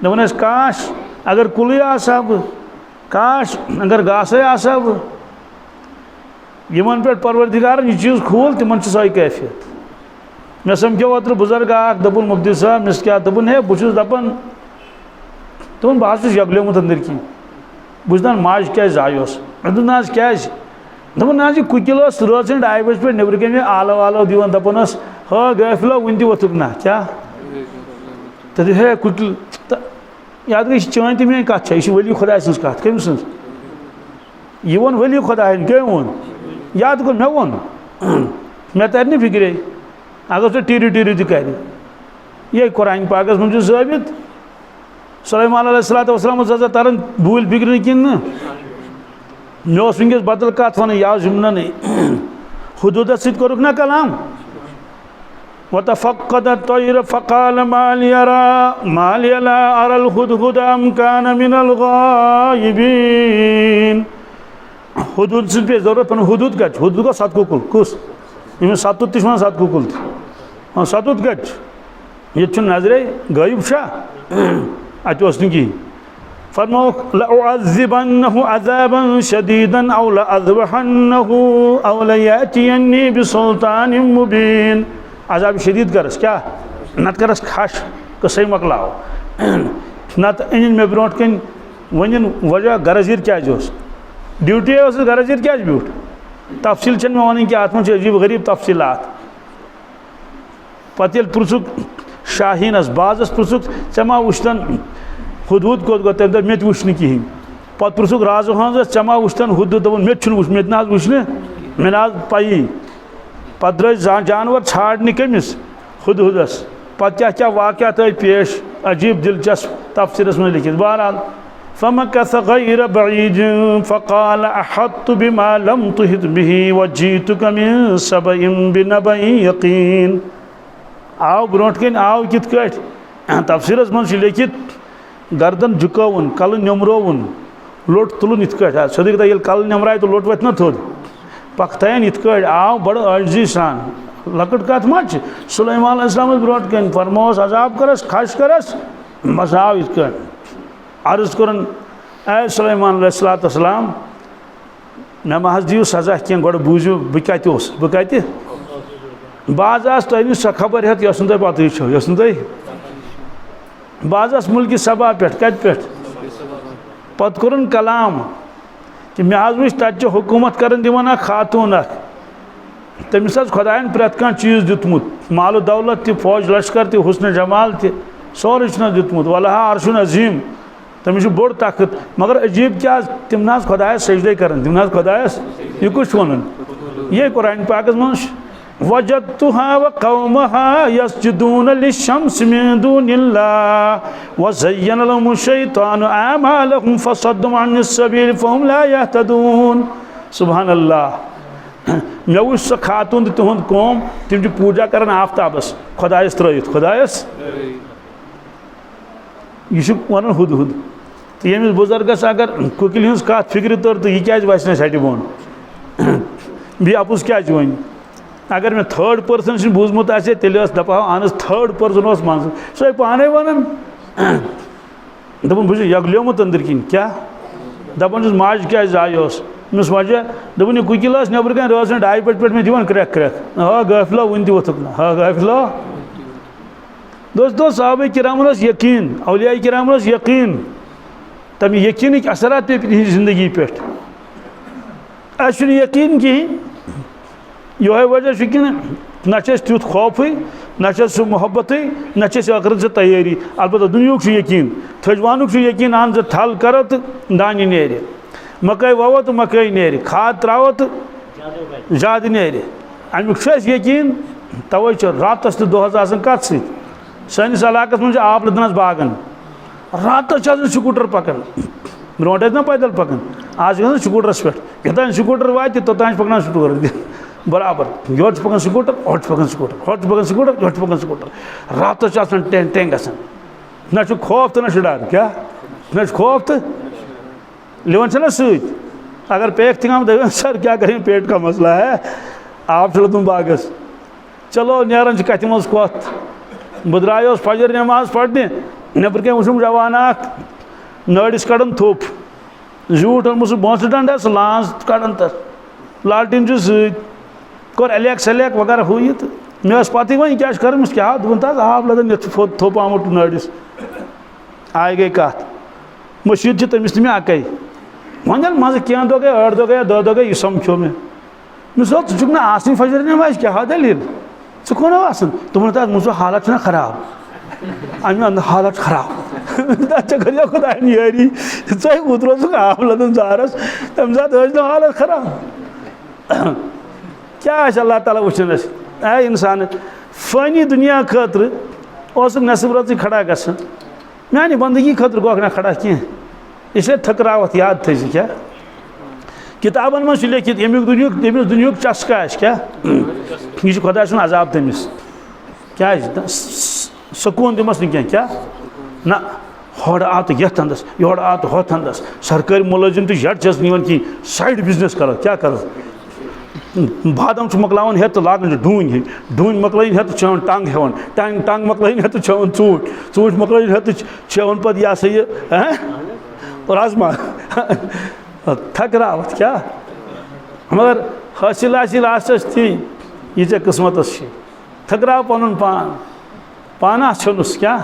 दपान काश अगर कुल आसब काश अगर घासे आसब यमन पे परवरदिगार यह चीज़ खूल तिमन सही कैफियत मे समझो ओत्र बुजुर्ग दपुन मुफ्ती साहब मिस क्या दपुन है बहुत दपान दोन बहुत यगलोमुत अंदर की बुझदान माज क्या जायोस मे दोप ना क्या दोपन ना कुकिल रच 2 बजे पे नबर कन आलो आलो दिवान दपान हाँ गफिलो वन वोथुक ना क्या तब है कुकिल याद गई चान तमें कत यह वली खुदा सज कत कम सज यह वो वली खुदा कम वो याद कर मे वो मे तर नी फिक्रे अगर सो टीरी टीरी तक ये कुरान पाकस मज साबित सुलेमान अलैहिस्सलाम हज़ा तरन भूल फिक्र किन मे वनकस बदल कत वन यह जुमना हुदूदत सत कोरुक ना कलाम वतफ़क़्क़द अत-तय्र फ़क़ाल मा लिया ला अरल हुदहुद अम कान मिनल गायिबीन हुदूद सत पे जरूरत पन हुदूद कत हुदूद को सत कुल कुस इमें सतुत तिश वन सत कुल हाँ सतुत कत ये नजरे गायब शा अतोस कहीं फरमो लअज़िबन्नहु अज़ाबन शदीदन औ लअज़बहन्नहु औ लयअतियन्नी बिसुल्तानिन मुबीन अज़ाब शदीद करस क्या नत करस खश कसई मकलाओ नत अन मे ब्रोट कन वन वजह गरजीर क्या ड्यूटी गरजीर क्या ब्यूट तफसील चन मे वन कि अत मे अजीब गरीब तफसीलात पत पुरुक शाहीनस बाजस पुरुक ऐ मा वुचतन हुदहुद कोत गो तम दप मे वुच कहें पत पुरुक राज हंस ऐ मा वुचतन हुदहुद दोपन मे वुच मे ना वुचन मे ना पई पत द्र जानवर छाड़ने कमिस हुदहुदस पत क्या क्या वाक़यात आई पेश अजीब दिलचस्प तफसीरस में लिखित बहरहाल फमकथ गैर बईद फ़क़ाल अहत्तु बिमा लम तुहित बिही वजीतुक मिन सबइन बिनबइन यकीन आव ब्रोट कन आव कित तफसीरस मज लिखित गर्दन झुकवन कल नमरोवन लोट तुलन इत सोद कल नमराय तो लोट वथ ना थोद पखतन इत आव बड़ आजी सान लकट कत मा सुलैमान अलैहिस्सलाम ब्रोट कन फरमोस अजाब करस खश करस बस आव इत अर्ज करन ए सुलैमान अलैहिस्सलाम मे मह दियो सजा कह गो बूझू बह कत बह कत बाज तुह नश सो खबर हेत यस तुम पत यस बाज मुल्क सबा पे कत पे पत कोरन कलाम कि मे वो तत हुकूमत कर दिवान खातून तमिस खुदायन प्रत कह चीज़ दितमुत माल दौलत ति फौज लश्कर ति हुस्न जमाल ति सोरे दितमुत वलहा अर्शुन अजीम तमिस बोड़ ताकत मगर अजीब क्या तिम ना खुदायस सजदे कर तिम ना खुदायस यह कुछ वन ये कुरान पाक मज वजदतुहा व कौमहा यस्जुदून लिशम्स मिन दूनिल्लाह व ज़य्यन लहुम शैतानु अमालहुम फसद्दुम अनिस सबील फहुम ला यहतदून सुभान अल्लाह मे वो सो खातून तुहद कौम तिम पूजा कर आफ्ताबस खुदायस त्रयित खुदायस यह वन हुद हुद तो यमिस बुजुर्गस अगर कुकिल हज कत फिक्र तर तो यह क्या वसने सटि बोन बी अपुस क्या वन अगर मे थर्ड पर्सन बूजमुत तेल दपा अहन थर्ड पर्सन मन सो पाने वन दपन बह यगलियोमुत अंदर किन क्या दपान माज क्या जाय मिस वजह दोपन यह कुकिल नबर कन रोज डाई पे मे दिवान क्रैक क्रैक हा गाफिला वन वोथुक ना हा गाफिला दोस्तों साहबे किरामन यकीन औलिया किरामन यकीन तम यकीन असरात पे जिंदगी पे अस यकीन कहें यह वजह कि ना तुत खौफ ना सह मोहब्बत ना आखरत से तैयारी अलबत्ता दुनिया यकीन थजवान यकीन अहन थल करो तो दानि नेर मकई वो तो मकई नेर खाद त्रो तो ज्यादा नेर अमुक यकीन तवे रातस तो दोहस कत सैनिस इलाकस मज आब लदन बागन रातस स्कूटर पकान ब्रोट ना पैदल पकान आज गए स्कूटरस पे योतान स्कूटर वात तोतान पकान स्कूटर बराबर योर पकान स्कूटर होट पकान स्कूटर होट पकान स्कूटर योट पकान स्कूटर रातस टें टें गसान ना खौफ तो ना डर क्या ना खौफ तो लिवन ना सत अगर पैक थिंगाम दे सर क्या करें पेट का मसला है आप चलो तुम बागस चलो नीरान कत मज कत बह द्रायस फजर नमाज पढ़ने नबर कह वुम जवान नड़िस कड़न थोप झूठ ओनमुत बोस डंडस लांस कड़न तथ लालटीन सर एलेक सलेक वगैरह हु यह तो मे पत वो क्या कर क्या दोपन तज आब लदन थोप आमुत नड़िस आय गई कत मशीद तमिस मे अकै वन मज क्या दो गए 8 दो गए 2 दो गए यह समझो मे चुक ना आसन फजर नमाज क्या दलील कौन आसन तुम मुझे हालत ना खराब अमे हालत खराब कर खुदा यारी चे उतर आब लदन जारस तम सात हालत खराब क्या अल्लाह ताला वुचन ए इंसान फ़नी दुनिया खतर नसब रच खड़ा गसन मानी बंदगी खतर गो ना खड़ा कह इसलिए थकरावत याद थे क्या किताबन मज लिखित यमिस दुनिया चस्का क्या यह खुदा सुन अजाब तमिस क्या सकून दिमस क्या ना होड़ आ तो ये अंदस योड़ आ तो होथ अंदस सरकारी मुलाजिम तो यट नीवन की साइड बिजनेस करो क्या करो बादम मकलावन हेत तो लागन डून डून मकल हेत तो चवन टंग हेवन टंग टंग मकल हेत तो चवन चूट चूट मकल हेत तो चवन पद यह सा यह राजमा थकरावत क्या मगर हासिल हासिल आसस थी यह चे किस्मत थकराव पन पान पाना छुनस क्या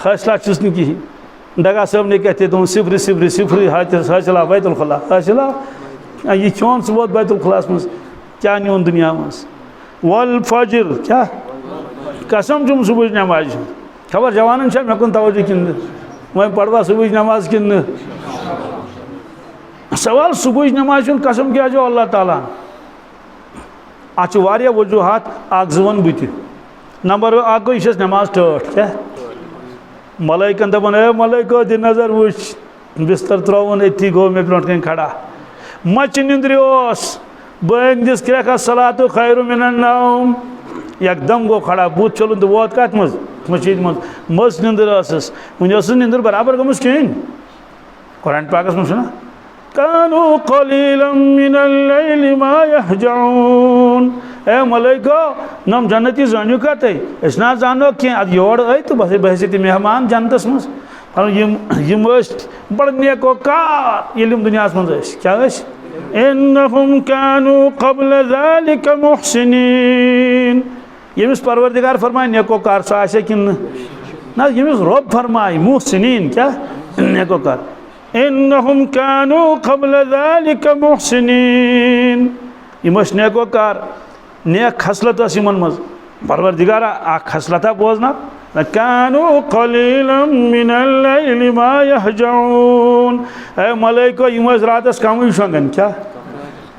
हासिला चुस न कहें डगा सब ने कहते तुम सिफर सिफर सिफर हासिला बैतुल खुला हासिला यह चौन सह वोत बैतुल खुलास मज क्या न्यून दुनिया मज वल फजर क्या कसम चुम सुबह नमाज खबर जवान मे कुन तवज्जो किन वह पढ़वा सुबह नमाज किन सवाल सुबह नमाज कसम क्या जो अल्लाह ताला अत वजूहत वन बुत नंबर गो यह नमाज टठ क्या मलाइकन दपान ए मलाइको दि नजर वुच बिस्तर त्रोन अथी गो मे ब्रोट कन खड़ा मच निंद्र बन दिस क्रैक सलातु खैरु मिनन नौम एकदम गो खड़ा बुत चलुन तो वोत कत मज मस्जिद मज निंद्र वन निंद्र बराबर गमस कहें कुरान पाकस मज कानू कलीलन मिनल लैलि मा यहजऊन ए मलैको नम जन्नती जानियो का ते ना जानो कि अद योर आई तो बस बहसे ती मेहमान जन्नतस मस यम बड़ नेकोकार यम दुनिया मज क्या इन्नहुम कानू क़ब्ल ज़ालिका मुहसिनीन यमिस परवरदिगार फरमाए नेकोकार सो आसे कि ना यमिस रब फरमाए मुहसिनीन क्या नेकोकार इन्नहुम कानू क़ब्ल ज़ालिका मुहसिनीन यमस नेकोकार नेक खसलत यमन मज परवरदिगार आ खसलता बोजना कानू क़लीलन मिनल लैलि मा यहजऊन ए मलैको यमस रातस कम शोंगन क्या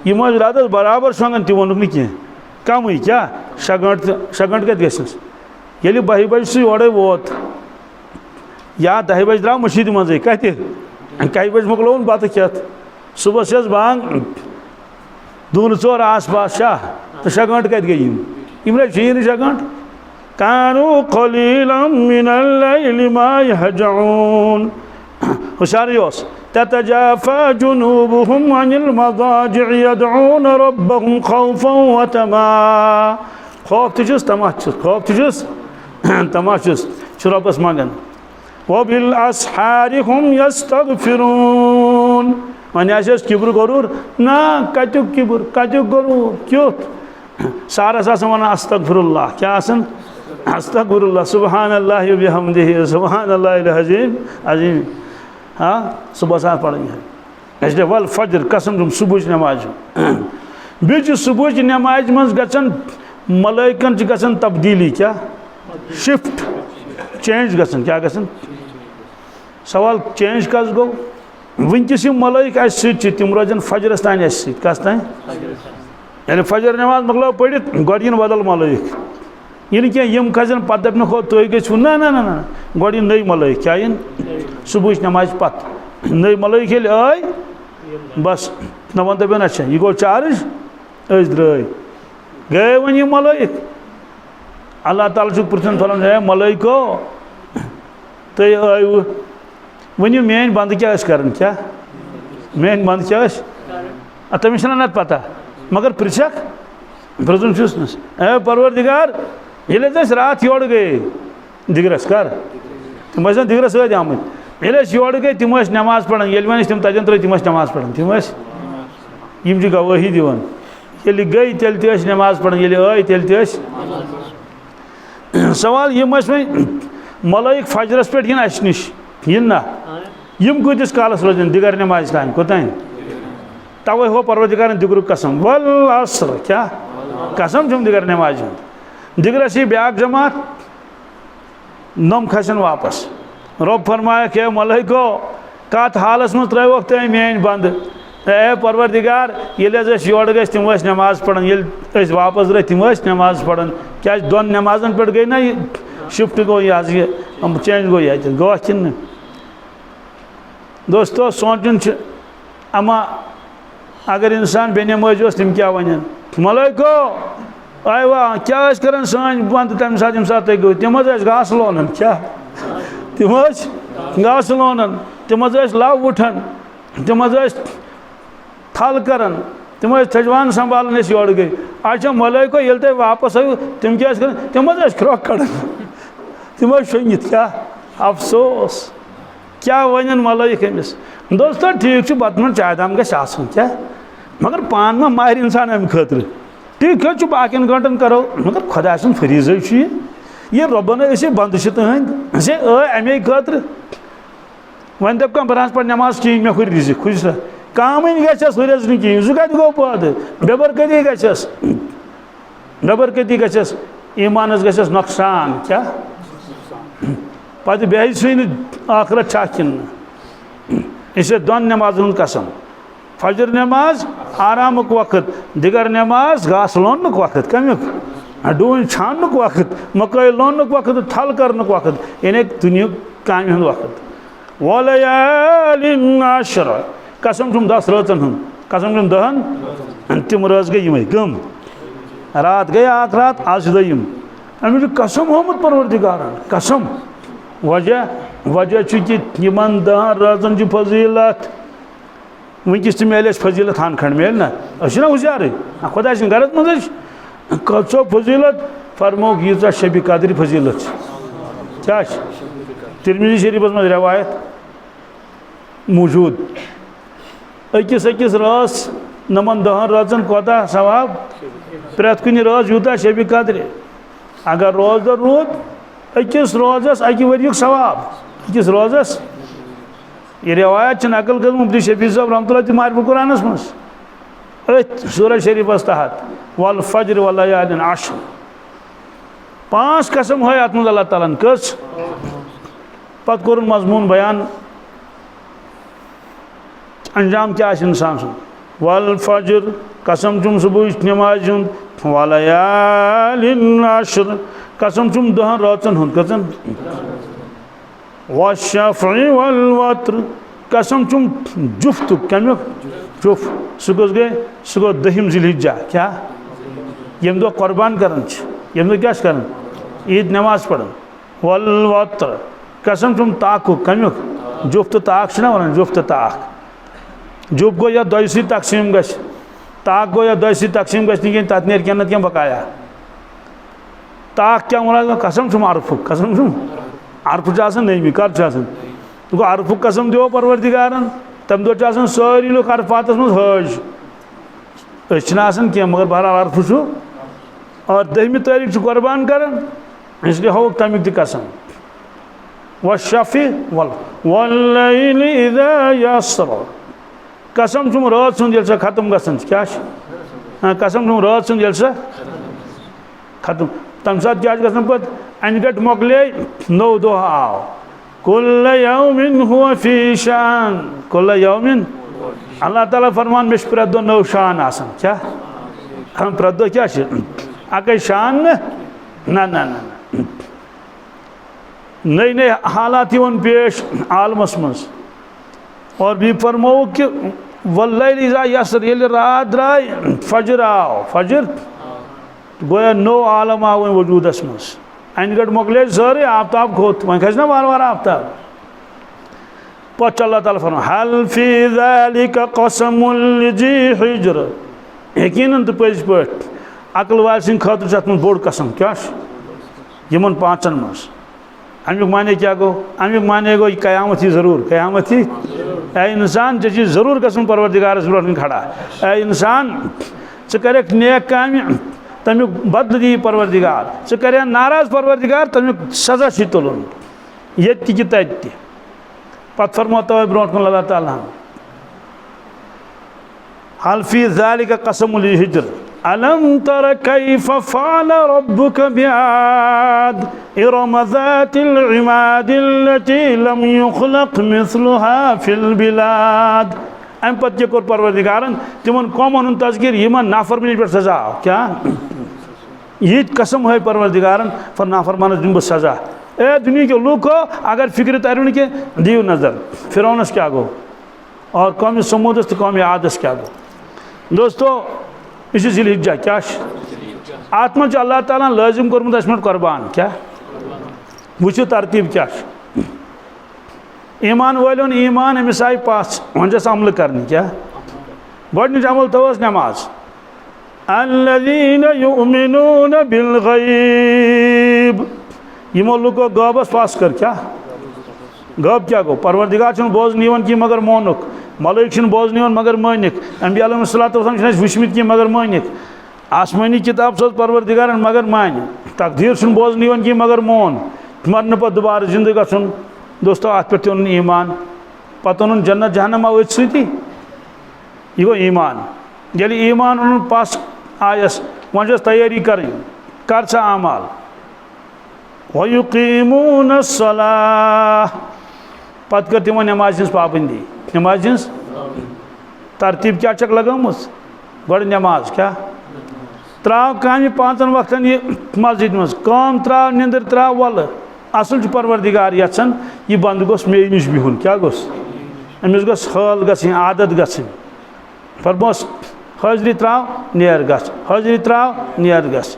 यमस रातस बराबर शोंगन ति वोनुक नि कम क्या 6 घंटे कत गस ये 12 बजे से ओडे वोत या 10 बजे द्राव मस्जिद मजे कत बजे मोकलोन बत खेत सुबह से बांग दून 4 आस पास तो 6 घंटे कत गई यम 6 घंटे कानू क़लीलन मिनल लैलि मा यहजऊन हुशार योस ततजाफा जुनूबुहुम अनिल मज़ाजि'i यदऊन रब्बहुम खौफन व तमा खौफ तुझस तमाच खौफ तुझस तमाचस रब्बस मंगन व बिल अस्हारि हुम यस्तगफिरून वन आस किब्र गरूर ना कत्युक किब्र कत्युक गरूर क्युत सारस आसन वन अस्तगफिरुल्लाह क्या आसन अस्तगफिरुल्लाह सुब्हानल्लाह व बिहम्दिही सुब्हानल्लाहिल अज़ीम हाँ सुबह साथ पढ़ेंगे इसलिए वल फजर कसम तुम सुबह नमाज बीच सुबह नमाज मज गचन मलाइकन गचन तब्दीली क्या शिफ्ट चेंज गचन क्या गचन सवाल चेंज कस गो वनकस मलाइक तम रोजन फजरस तान कस तान यानी फजर नमाज मकलो पढ़ित गोन बदल मलाइक यह क्या यम खजन पत दपन खो तुम गो ना ना ना ना गोन नई मलाइक क्या सुबह नमाज पत नई मलाइक ये आई बस न वन दपन अच्छा यह गो चार्ज द्राय गए वन यह मलाइक अल्लाह ताला पृथन फलान है मलाइको तुम आयु वन मेन बंद क्या क्या मेन बंद क्या तमिस नत पता मगर पृछक पृथन ए परवरदिगार ये रात योर गए दिगरस कर तम दिगरस आमत ये योर गए तम नमाज पढ़ान ये वन तम तजन त्रो तम नमाज पढ़ान तम गवाही दिवान ये गई तेल नमाज पढ़ान ये आई तेल सवाल यम मलाइक फजरस पे अस नश ना यम कूतिस कालस रोजन दिगर नमाज तान कोतान तवे हो परवरदिगार दिगर कसम वल अस्र क्या कसम तुम दिगर नमाज दिगरस ब्याक जमात नम खसन वापस रब फरमाया क्या मलाइको कत हालस मज त्रो तुम मेन बंद ए परवरदिगार ये योर गए तम नमाज पढ़ान ये वापस द्राय तम नमाज पढ़ान क्या दोन नमाजन पे गई ना शिफ्ट गो ये चेंज गो ये गो कि दोस्तों सोचन अमा अगर इंसान बेनमाज तम क्या वन मलाइको आय वाह क्या कर सान बंद तम सात गो तम घास लोनन क्या तम घास लोनन तम लव उठान तम थल कर तम थजवान संभालन योर गई अच्छा मलाइको ये तुम वापस आयु तम क्या तम ख्रोक कड़न तम शोंगित क्या अफसोस क्या वन मलाइक अमिस दोस्तों ठीक बतमन चाय दाम गन क्या मगर पान मा माहिर इंसान अमि खतर ठीक है बाकी गंटन करो मगर खुदा सुन फरीज ये रबन बंद तुहद से अमे खतर वन दप बह पे नमाज कहें मे हुर रिजिक खुश काम गस हुरस नी कहें सह कत गो पैद बेबरकती गस बेबरकती गस ईमानस गस नुकसान क्या पे बेह सुन आखरत कि इसे दोन नमाज कसम फजर नमाज आराम वक्त दिगर नमाज घास लोन वक्त कमुक डून छान वक्त मकई लोन वक्त थल कर वक्त यानी दुनिया काम हूँ वक्त वलयालिन आशर कसम तुम 10 रातन हूँ कसम तुम 10 तम रज गई यम कम रात गई आख रात आज दम अमिक कसम होमुत परवरदिगारन कसम वजह कि 10 रातन फजीलत वनकस तो मेल फजीलत हन खंड मेल ना ना हुशार खुदा गरज मज कचो फजीलत फरमो यीजा शबी कदर फजीलत क्या तिरमिजी शरीफस मज रवायत मौजूद अकिस अकिस रास नमन 10 राजन कोता सवाब प्रत कुन राज यूता शबी कदर अगर रोज दर रूद अकिस रोजस अकि वरियुक सवाब अकिस रोजस ये रवायत नकल कर मुफ्ती शफी साहब रहमतुल्लाह मारिफुल कुरानस मज सूरह शरीफस तहत वल फज्र व लयालिन अश्र 5 कसम है अत अल्लाह ताला कस पत कोर मजमून बयान अंजाम क्या इंसान सुन वल फज्र कसम चुम सुबह नमाज व लयालिन अश्र कसम चुम 10 रातन हुन कसम वशफ़ी वल वत्र कसम चुम जुफ्त कमुक जुफ सह गए सह गो 10 ज़िलहिज्जा क्या यम दो कुर्बान करन यम दो क्या करन ईद नमाज पढ़न वल वत्र कसम चुम ताक कमुक जुफ्त ताक ना वन जुफ्त ताक जुफ गो या 2 तकसीम गश ताक गो या 2 तकसीम गश तथ नेर क्या बकाया ताक क्या मुराद कसम चुम अरफ कसम चुम अरफ नमी कर तो अरफ कसम दो परवरदिगारन तम दो सारी लोग अरफात मज हज कह मगर बहरहाल अरफ और 10वीं तारीख कुर्बान कर इसलिए हो तमिक त कसम वशफ़ी वल्लैलि इज़ा यसर कसम चुम रात सुन ये खत्म गसन क्या कसम चुम रात सुन ये खत्म तम सात क्या गसन पे अनगट मोकले नौ दो आव कुल्ल यौमिन हुवा फी शान कुल्ल यौमिन अल्लाह ताला फरमान मे प्रत दो नौ शान आसन क्या हम प्रत दो क्या अक शान ना ना ना नई नई हालात वन पेश आलमस मज और भी फरमो कि वल्लैलि इज़ा यसर ये रात द्राय फजर आव फजर गोया नो आलम आव वजूदस मज अनगट मोकले सारे आफ्ताब खोत वह खस ना बार बार आफ्ताब पच अल्लाह ताला फरमा हल फी ज़ालिका क़समुल लिज़ी हिज्र यकीनन तो पज पट अकल वाल सिंह खतर अत मज बोड़ कसम क्या यमन 5 मज अमुक माने क्या गो अमुक माने गो कयामत ही जरूर कयामत ही ए इंसान जे जरूर कसम परवरदिगारस ब्रोह खड़ा ए इंसान च कर नेक काम तमुक बदल दी परवरदिगार च कर नाराज परवरदिगार तमुक सजा छी तुलन ये कि तत पत फरमो तवे ब्रोह कुन अल्लाह ताला हल फी ज़ालिका क़समुल हिज्र अलम तर कैफ फ़अल रब्बुक बिआद इरम ज़ातिल इमाद अल्लती लम युख़लक़ मिस्लुहा फिल बिलाद अम पत कोर परवरदिगारन तिमन कौमन तज़किर यमन नाफरमानी पे सजा क्या ये कसम है परवरदिगारन फर नाफरमानस दिन सजा ए दुनिया के लूको अगर फिक्र तरुण के दियो नजर फिरौनस क्या गो और कौम समूदस तो कौम आदस क्या गो दोस्तों इसी ज़िलहिज्जा क्या आत्मा अल्लाह ताला लाजिम कोरमुत अशमत कुर्बान क्या वुचो तरतीब क्या ईमान वालों ईमान अमिस आई पास वंजस अमल करनी क्या गोडनिच अमल तवस नमाज अल्लज़ीना युमिनून बिल गैब यमो लुको गबस पास कर क्या गब क्या गो परवरदिगार छन बोज नीवन की मगर मोनुक मलाइक छन बोज नीवन मगर मानिक अंबिया अलैहिस्सलातु वस्सलाम छन वुचमित की मगर मानिक आसमानी किताब सोज परवरदिगार मगर मान तकदीर छन बोज नीवन की मगर मोन मरने पर दोबारा जिंदगी गसन दोस्तों अत पे ओन ईमान पत ओन जन्नत जहन्नम अत सी यह गो ईमान ये ईमान ओन पास आयस वन तैयारी कर अमाल वयुकीमून सलाह पत कर तिमो नमाज हज पाबंदी नमाज हज तरतीब क्या चक लगामस गो नमाज क्या त्राव काम 5 वक्तन ये मस्जिद मज कम त्राव निंदर त्राव वल असल परवरदिगार यन यह बंद गोस मे नश बिहुन क्या गोस अमिस गोस हल गई आदत गई फरमोस हाजरी त्राव नेर गस हाजरी त्राव नेर गस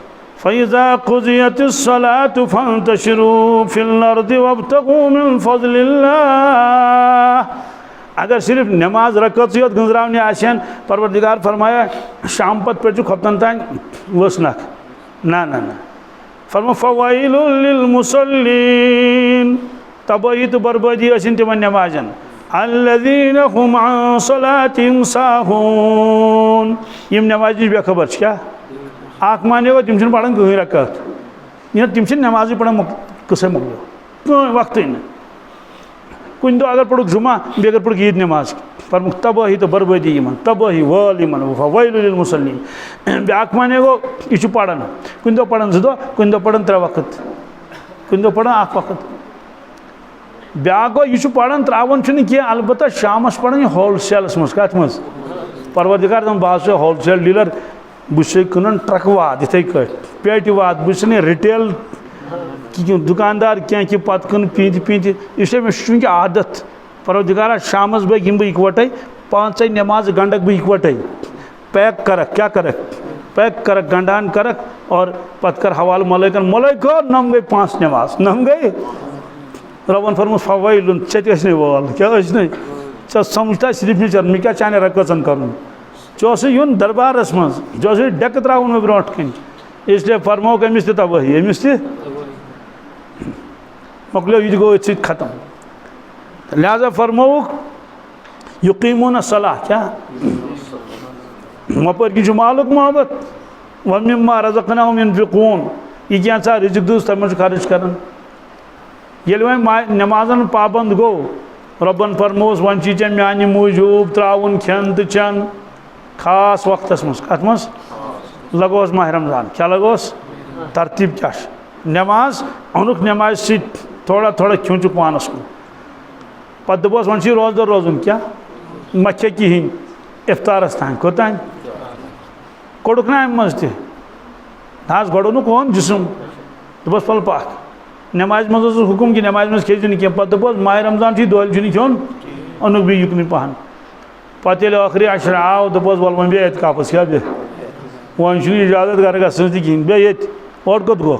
फ़इज़ा क़ुज़ियतिस्सलातु फ़ंतशिरू फ़िल अर्दि वब्तग़ू मिन फ़ज़लिल्लाह अगर सिर्फ नमाज रकत गंजरावने आसन परवरदिगार फरमाया शाम पत पे खतन तान वसनक ना ना ना फरमा फवाइलुल लिल मुसल्लीन तबाही तो बर्बादी असिन तिमन नमाजन अल्लज़ीना हुम अन सलातिहिम साहून यम नमाजी बेखबर क्या आख माने वो तिम पढ़ान कहीं रकत ये तिम नमाज पढ़ान कस मोकलो वक्त कुन दो अगर पढ़ुक जुमा बेगर पढ़ुक ईद नमाज पर तबाही तो बर्बादी यमन तबाही वाल यमन फवाइलुल लिल मुसल्लीन ब्याक माने गो यह पढ़ान कुन दो पढ़ान जो कुन दो पढ़ान 3 वक्त कुन दो पढ़ान 1 वक्त ब्याक गो यह पढ़ान त्रावन कह अलबत्ता शामस पढ़ान होलसेलस मज कत मज परवरदिगार दम बह होलसेल डीलर बह क्लान ट्रक वाद इथे पेट वाद बह रिटेल दुकानदार क्या कि पत कन पीत पीत इसलिए मे चूंकि आदत परवरदिगारा शामस बह यम बह इकवटे 5 नमाज गंडक बह इकवटे पैक करक क्या करक पैक करक गंडान करक और पत कर हवाल मलैकन मलैको नम गई 5 नमाज नम गई रबन फरमोस फवाइलुन चत वाल क्या समझता सिर्फ नचर मे क्या चाने रकचन कर यून दरबारस मज डेक त्रावन मे ब्रोट कन इसलिए फरमो अमिस तबाही अमिस मोकलो यह गो खत्म लिहाजा फरमोक युकीमून सलाह क्या मपर की मालुक मोहब्बत व मिम्मा रज़क़नाहुम युनफ़िक़ून यह क्या रिज़्क़ दूस तम खर्च कर नमाजन पाबंद गो रबन फरमोस वन चे मानी मूजूब त्राउन खेन तो चन खास वक्त मज कत मज लगोस माह रमजान क्या लगोस तरतीब क्या नमाज अनुक नमाज सी थोड़ा थोड़ा खींचुक पानस को पे दोपस वन रोजदर रोजुन क्या मखे कहें इफ्तारस तान कोतान कोड़ुक ना अम मज तज गोड़ुन कौन जिसम दोपस पल पाक नमाज मज हुकुम कि नमाज मज खेज कह पे दोपस माह रमजान दोल खेन अनुक बी युकन पहन पे आखिरी अशर आव दोपस वल वन बे कापस क्या बे वन इजाजत गर गहन बे ये और कोत गो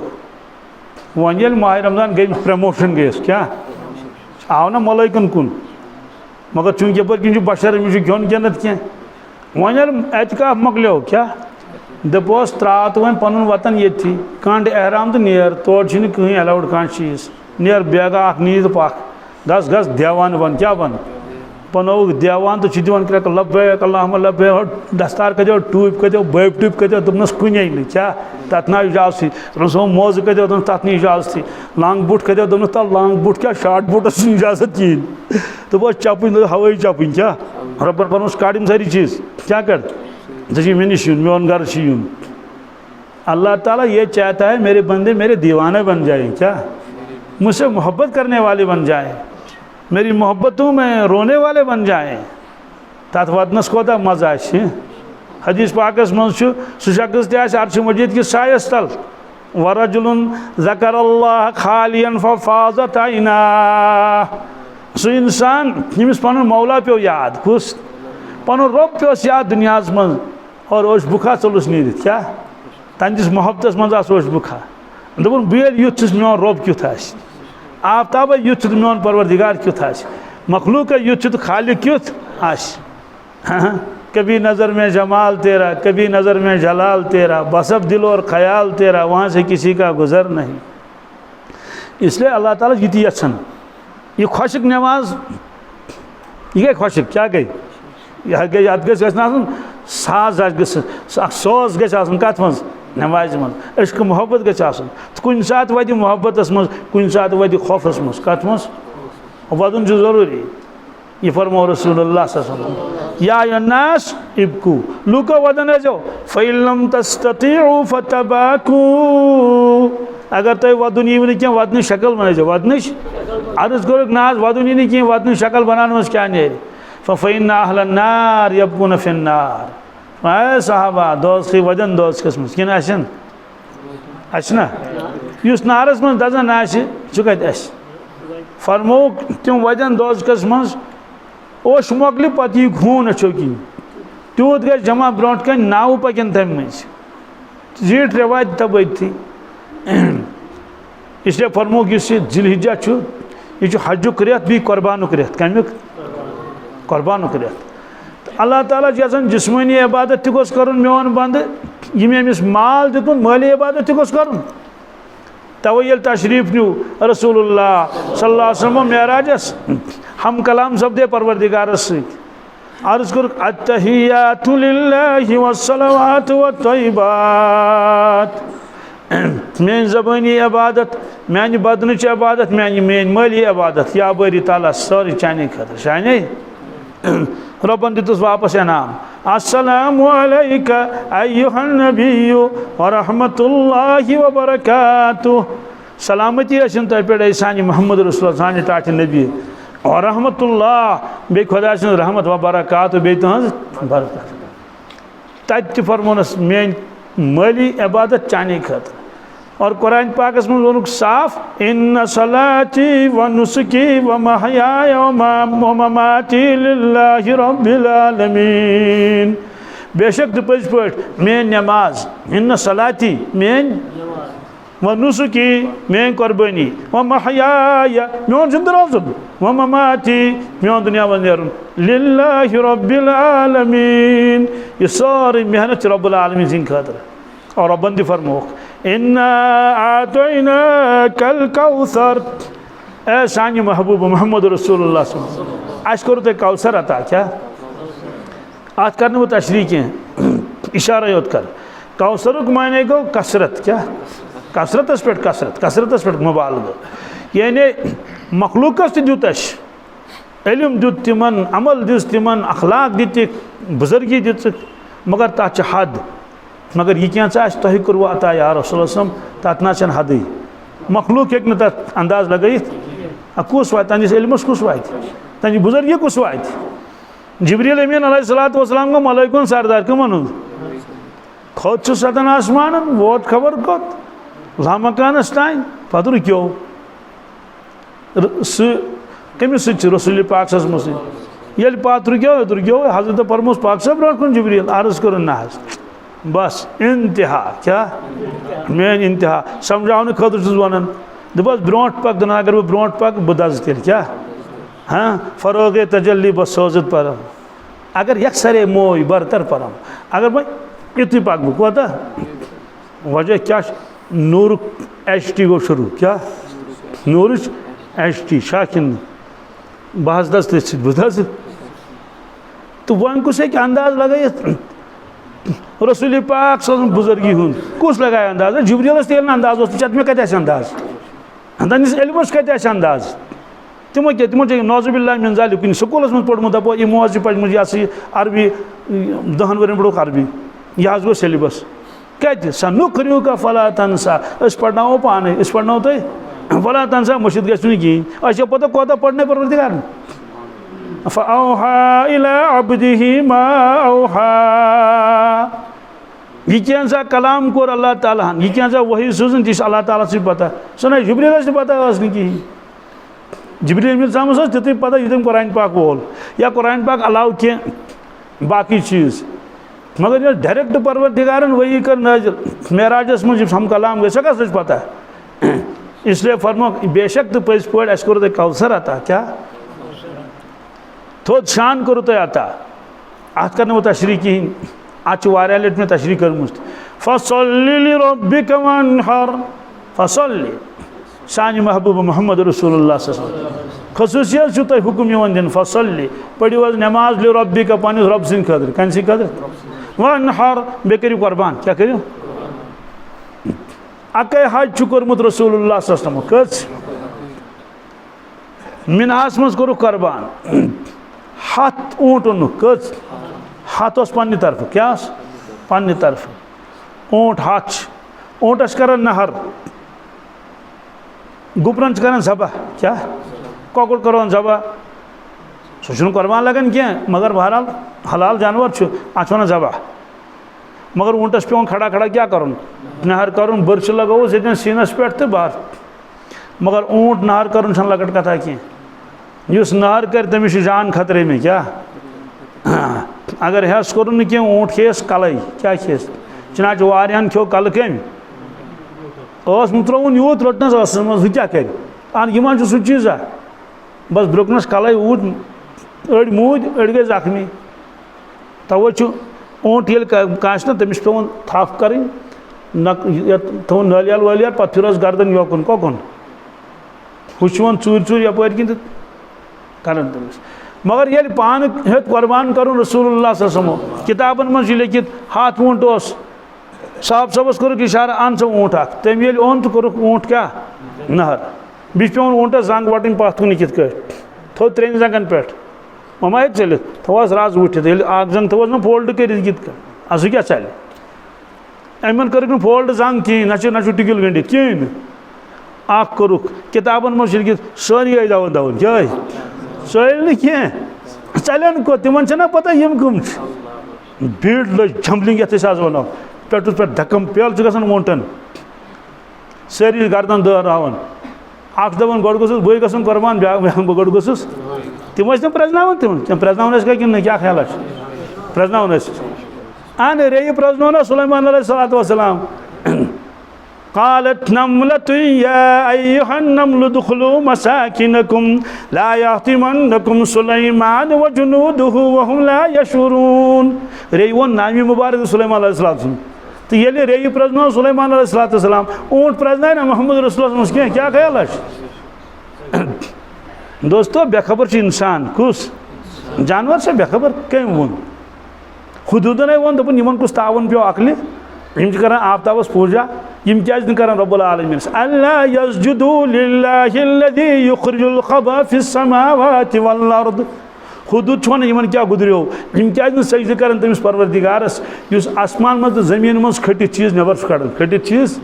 वन ये माह रमजान गई प्रमोशन गयस क्या आव ना मलैकन कुन मगर चूंकि पर बशर अमिस खेन जन्नत कह वन एहतिकाफ मकलो क्या दपोस त्रात वन पन वतन ये कंड एहराम तो नेर तोड़ कहीं अलाउड कह चीज नेर बेगा नींद पाक गस गस देवान बन क्या बन पनोक देवान तो दिवान क्रैक लब्बैक अल्लाहुम्मा लब्बैक दस्तार कदो टूप कदो बैब टूप कदो दोपनस कुने क्या तथ ना इजाजत दोपनस मोज कदो दोपनस तथ ना इजाजत लांग बूट कदो दोपनस तथ लांग बूट क्या शार्ट बूटस इजाजत कहें दोपस चपन हवाई चपन क्या रब्बन फरमोस काड़िम सारी चीज क्या कर जी मे निश मेन घर यून अल्लाह ताला ये चाहता है मेरे बंदे मेरे दीवाने बन जाए क्या मुझसे मोहब्बत करने वाले बन जाए मेरी मोहब्बतों में रोने वाले बन जाए तथ वदनस कोता मजा हदीस पाकस मज सह शख्स तर्श मजीद कि सायस तल वरजुलुन ज़करल्लाह खालियन फफाज़त ऐना सह इंसान यमिस पन मौला पे याद कुस पन रब पे याद दुनिया मज और ओश बुखा चलुस नींद क्या तंदिस मोहब्बत मज ओश बुखा दोपन बह युथ मोन रब क्युथ आफ्ताब युथ मोन परवरदिगार क्युथ मखलूक युथ तो खालिक क्युथ कभी नज़र में जमाल तेरा कभी नज़र में जलाल तेरा बसब दिल और ख्याल तेरा वहाँ से किसी का गुजर नहीं इसलिए अल्लाह ताला ये यन ये खुशक नमाज ये गई खुशक क्या गई यह गई अत गन साज सोज गन कत मज नमाज मज इश्क मोहब्बत गन कुन सात वत मोहब्बत मज कुन सात वत खौफस मज कत मज वदन जरूरी ये फरमो रसूलुल्लाह सल्लल्लाहु अलैहि वसल्लम या अय्युन्नास इब्कू लुको वदन जो फइलम तस्ततिउ फतबाकू अगर तो वदन ये क्या वदन शक्ल बना जो वदन अर्ज करो नाज वदन ये क्या वदन शक्ल बनाने में क्या नेर फइन्ना अहलन नार यबकून फिन्नार साहबा दोस्त वजन दोस्त किस्म किन आसन ना युस नारस मन दजन आसि सह कत फरमो तम वजन दोजकस मज ओश मोकल पत यी खून अच्छो कि तूत ग जमा ब्रोट कन नाव पकन तम मज जीट रिवायत तबत थी इसलिए फरमो जिलहिज्जा यह हजुक रेत भी कुर्बानुक रेत कमुक कुर्बानुक रेत अल्लाह ताला यसन जिस्मानी इबादत तोस कर मोन बंद यम अमिस माल दितुन माली इबादत गोस कर तवे ये तशरीफ न्यू रसूलुल्लाह सल्लल्लाहु अलैहि वसल्लम मेराजस हम कलाम सपदे परवरदिगारस सत अर्ज कर अत्तहियातु लिल्लाहि वस्सलावातु वत्तय्यिबात मेन ज़बानी इबादत मेन बदनच इबादत मेन माली इबादत या बारी ताला सारी चाने खतर शाने रब्बन दितुस वापस इनाम अस्सलामु अलैका अय्युहन नबिय्यु व रहमतुल्लाहि व बरकातुहु सलामती असन तय पे सानि मोहम्मद रसूल सानि टाट नबी और रहमतुल्लाह बे खुदा सं रहमत व बरकातुहु बे तहज बरकत तत फरमोनस मेन माली इबादत चाने खतर और कुरान पाकस में वोनुक साफ इन्न सलाती व नुसकी व महयाय व ममाती लिल्लाहि रब्बिल आलमीन बेशक पज पट मेन नमाज इन्न सलाती मेन व नुसकी मेन कुर्बानी व महयाय मेन जिंदा रोज़ुन व ममाती मेन दुनिया व नेरुन लिल्लाहि रब्बिल आलमीन ये सारी मेहनत रब्बुल आलमीन जिन खातिर और बंदी फरमोक इन्ना आतैनाकल कौसर ए सानी महबूब मोहम्मद रसूलुल्लाह अस करो ते कौसर अता क्या आज करने वो तशरीह के इशारा योत कर कौसर माने गो कसरत क्या कसरत पे मुबालग यानी मखलूकस दुतश इल्म दुत तिमन अमल दिस तिमन अखलाक दित बुजुर्गी दित मगर तथ हद मगर यह क्या तह कर्व अता या रसूल तथ ना हद मखलूक हेक तथ अंदाज लगत कुस वात तहस इल्मस कुस वात तहस बुजुर्गी कुस वात जिब्रील अमीन अलैहिस्सलातु वस्सलाम को मलाइकुन सरदार कमन खोद सतन आसमान वोत खबर कत लामकानस तान पत रुक्यो कमिस रसूल पाक सस ये पत रुक्यो हजरत परमोस पाक सब ब्रोह कुन जिब्रील अर्ज कर ना बस इंतहा क्या मेन इंतहा समझाने खतर वन दस ब्रोट पक दन अगर बह ब्रोट पक बह दज तेल क्या हाँ फरोग तजल्ली बह सोजत परम अगर यकसरे मोय बरतर परम अगर बह युत पक बह कोता वजह क्या नूर HT गो शुरू क्या नूर HT शाकिन बहस दस बह तो वन कुछ एक अंदाज लगे रसूल पाक बुजुर्गी हूं कुस लगाए अंदाज जिब्रील तेल अंदाज चत मे कत अंदाज तहस इल्मस कत अंदाज तमो क्या तमो नौजुबिल्लाह मिन ज़ालिक स्कूलस में पढ़मुत दपो यह मौज पढ़मुत यह अरबी 10 वरियन ब्रोह अरबी यह गो सिलेबस कत सनुक़रिउका फला तंसा पढ़नाओ पाने पढ़नो तुम फला तंसा मुशिद गु कहें पता कोता पढ़ने परवरदिगार फ़अौहा इला अब्दिही मा औहा यह क्या कलाम कोर अल्लाह ताला यह क्या वही सूजन ती अल्लाह ताला से पता सुना जिब्रील पता कहें जिब्रील अमीन सामस तित पता यह कुरान पाक वोल या कुरान पाक अलाव कह बाकी चीज़ मगर ये डायरेक्ट परवरदिगारन वही कर नाजिल मेराजस मुझ हम कलाम गए सका सच पता इसलिए फरमो बेशक तो पज पे अस करो कौसर अता क्या थोद शान करो तो आता अत कर वो तशरी कहें अत लट में तशरी कर्म फसल्लि लिरब्बिका वन्हर फसल्लि सानि महबूब मोहम्मद रसूलुल्लाह खसूसियत तुम हुक्म दिन फसल्लि पढ़ियो नमाज लिरब्बिका पन्निस रब सद खतर कन सद खतर वन्हर बे करियो कुर्बान क्या करियो अकै हज कोर्मुत रसूलुल्लाह कस मिनाहस मज कोरु कुर्बान हथ ऊँट ओन कस हथ पन्ने तरफ क्या पन्ने तरफ ऊँट हथ ऊँटस कर नहर गुपरन कर जबह क्या कौकुर कर जबह सह कुर्बान लगन कह मगर बहरहाल हलाल जानवर अत वन जबह मगर ऊँटस पे खड़ा खड़ा क्या कर नहर कर बर्च लगोस ये सीनस पे तो बाहर मगर ऊँट नहर कर लकट कथा कह उस नहर कर तमिस जान खतरे में क्या अगर हेस कोर कह ऊँट खेस कल क्या खेस चुनाच वारियान खो कल कम त्रोन यूत रोटनस मह क्या कर यह सह चीज़ा बस ब्रुकनस कल ऊट अड़ मूद अड़ गए जख्मी तवे ऊँट ये काश तमिस पे थप कर थो नालियाल वालियाल पे फिर गर्दन योकुन कोकुन हुचवन चूर चूर यपर कि कर तमिस मगर ये पान हेत कुर्बान कर रसूलुल्लाह सल्लल्लाहु अलैहि वसल्लम किताबन मज लिखित हाथ ऊँट साहब सबस कोर इशारा अन सो ऊँट तम ये ओन तो कोर ऊँट क्या नहर बी पे ऊँटस जंग वटन पथ कुन कित थो 3 जंगन पे ममा चल थोस राज उठित जंग थोस ना फोल्ड कर सह क्या चल अमन कर फोल्ड जंग कहें ना टिकिल गंडित कहें कोरुक किताबन मज लिखित सारी आई दवन दवन क्या चल कह चलन को तिमन ना पता यम कम भीड़ लज झम्पलिंग ये आज वनो पेटुस पे धक्कम पेल गसन ऊँटन सारी गर्दन दहरावन दपान गोड़ गोस बे गसन कुर्बान ब्या गोड़ गोस तम प्रजनावन तम प्रजनावन कि क्या ख्याल प्रजनावन अन रे प्रजनो सुलैमान अलैहिस्सलाम क़ालत नम्लतु या अय्युहन नम्लु दुखुलू मसाकिनकुम ला यहतिमन्नकुम सुलैमान व जुनूदुहु व हुम ला यशुरून रे वो नामी मुबारक सुलैमान अलैहिस्सलाम तो ये रे प्रजनो सुलैमान अलैहिस्सलाम ऊँट प्रजनाय ना मोहम्मद रसूलुल्लाह क्या ख्याल दोस्तों बेखबर इंसान कुस जानवर से बेखबर कम वो खुदूदन वो दपन कुछ तावन पे अकल कर आफ्ताबस पूजा क्या कर रब्बुल आलमीन अल्ला यस्जुदू लिल्लाहिल्लज़ी युखरिजुल खबा फिस समावाति वल अर्द खुदूद वन इन क्या गुजरियो क्या सजद कर तमिस परवरदिगारस युस आसमान मज तो जमीन मज खटित चीज नबर कड़न खटित चीज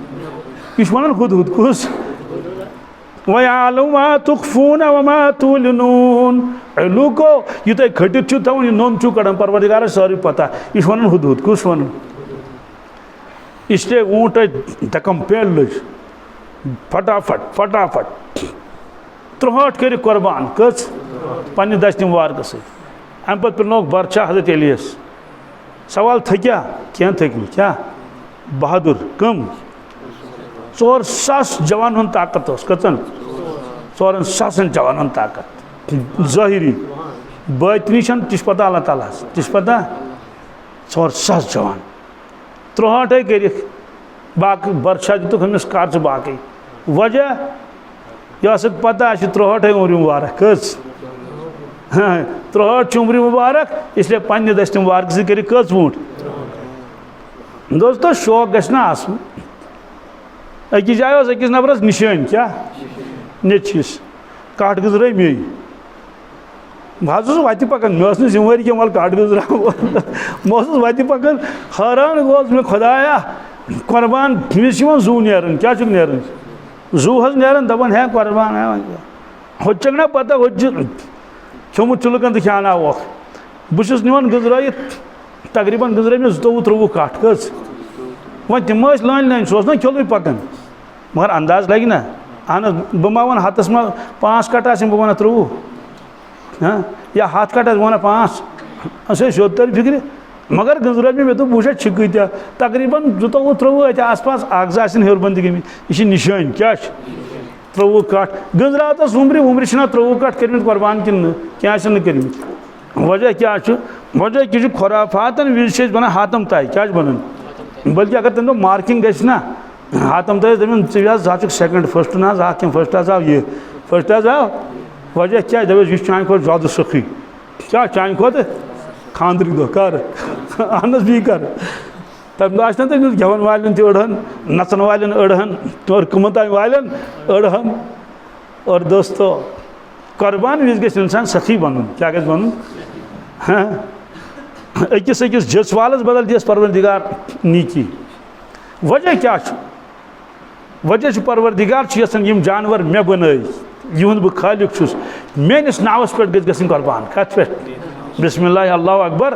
यह वन खुदूद कुस वयालम मा तुखफून व मा तुलनून लूको यह तुम खटित तवन यह नोम चु कड़न परवरदिगारस सारी पता यह वन खुदूद कुस वन इसलिए ऊँट धक्कम पेल लज फटाफट फटाफट 63 कर कुर्बान कस पन्ने दस्तम वारक अम पे लोग बर्चा हजरत एलियस सवाल थक्या क्या थक क्या बहादुर कम 400 जवान हन ताकत कचन 400 जवान हन ताकत ज़ाहिरी बातनी तिस पता अल्लाह ताला तिस पता 400 जवान 63 कर बाकी बर्षा दिख अमिस कर बाकी वजह यह पता 63 उम्र मुबारक कस 63 उम्र मुबारक इसलिए पन्ने दस्त मुबारक से कर कस ऊँट दोस्तों शौक गना अकिस जाए अकिस नफरस निशान क्या नचिस कट गुजर मे बह वत पकान मे जिम्मेवारी क्या वल कट गुजरा बह वत पकान हैरान गोस मे खुदाया कुर्बान मिस जू नेरन क्या नेरन जू हज नेरन दपान है कुर्बान है होचक ना पता हो खमुत चुलकन तो खाना वोख बहुत निवान गुजर तकरीबन गुजर मे 22-23 कट कस वो तम लान लान सह ना खिल पकान मगर अंदाज लगे ना अहन बह मा वन हथस में 5 कट बह वन 23 हाँ या हाथ कट वन 5 सोद तर फिक्र मगर गुजर मे तो वुच कत तकरीबन 22-23 आस पास अगजा हेरबंद गई यह निशान क्या 23 कट गुजरा तो उम्र 23 कट कर कुर्बान कि क्या कर वजह क्या वजह कि खुराफातन विज बना हाथम ताय क्या बन बल्कि अगर तम मार्किंग गना हाथम ताय दपन च सेकंड फर्स्ट ना क्या फर्स्ट आव ये फर्स्ट आव वजह क्या दस यह चान खुद ज्यादा सखी क्या चान खुद खानदर दह कर अहन बी कर तब ना तमिस गेवन वालन अड़हन नचन वालन अड़हन और कमतान वालन अड़हन और दोस्तों कुर्बान विज गस इंसान सखी बन क्या गस बन हाँ अकिस अकिस जसवालस बदल दिस परवरदिगार नीकी वजह क्या वजह परवरदिगार यम जानवर मे बनाई युंद बह खालिक छुस मेनिस नावस पे गई कुर्बान कत पे बिस्मिल्लाह अल्लाह अकबर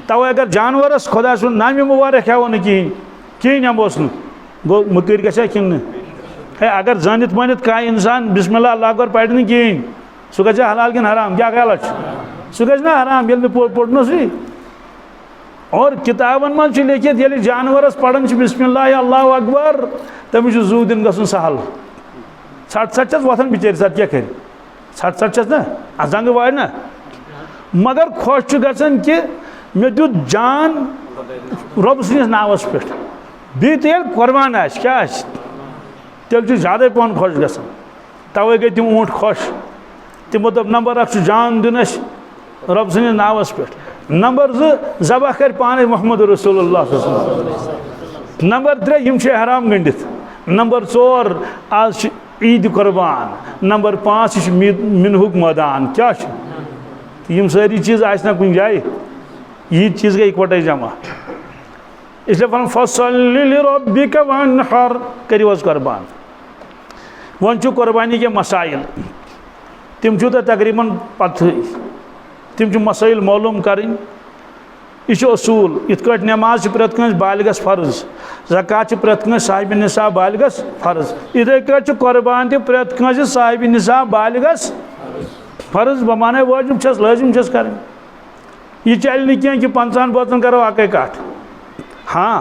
तवे अगर जानवरस खुदा सुन नाम मुबारक हेव न कहें नमोस गो मकर गसा कि है अगर जानित मानित कह इंसान बिस्मिल्लाह अल्लाह अकबर पढ़ न कहें सह गया हलाल कि हराम क्या ख्याल सह गई ना हराम ये पोर्नस और किताबन मज लिखित ये जानवरस पढ़न बिस्मिल्लाह अल्लाह अकबर तमिस जू दिन गसन सहल सट वथन बिचार सट क्या कर सट ना जंग वार ना मगर खुश गन कि मे दुत जान रब सन्दस नावस पे बी तो कुर्बान क्या तेल ज़्यादा पहन खुश गसान तवे गई तम ऊँट खुश तमो दोप नंबर 1 जान दिन रब सन्दस नावस पे नंबर 2 ज़बह कर पाने मोहम्मद रसूलुल्लाह नंबर 3 यम हराम गंडित नंबर 4 आज ईद कुर्बान नंबर 5 मिनहुक मैदान क्या यम सारी चीज़ आना कुछ जाए यह चीज़ गई इकवटे जमा इसलिए वन फसल्लि लिरब्बिका वन्हर करियो कुर्बान वन कुर्बानी के मसाइल तिम तकरीबन पत्थर तिम मसाइल मालूम करें यह असूल इत नमाज प्रत कंस बालिगस फर्ज ज़कात प्रत कंस साहिब निसाब बालिगस फर्ज इथे कट कुर्बान तह प्रत कंस साहिब निसाब बालिगस फर्ज बमाने वाजिब छस लाजिम छस करें यह चल नहीं कि 50 बोतन करो अक कट हाँ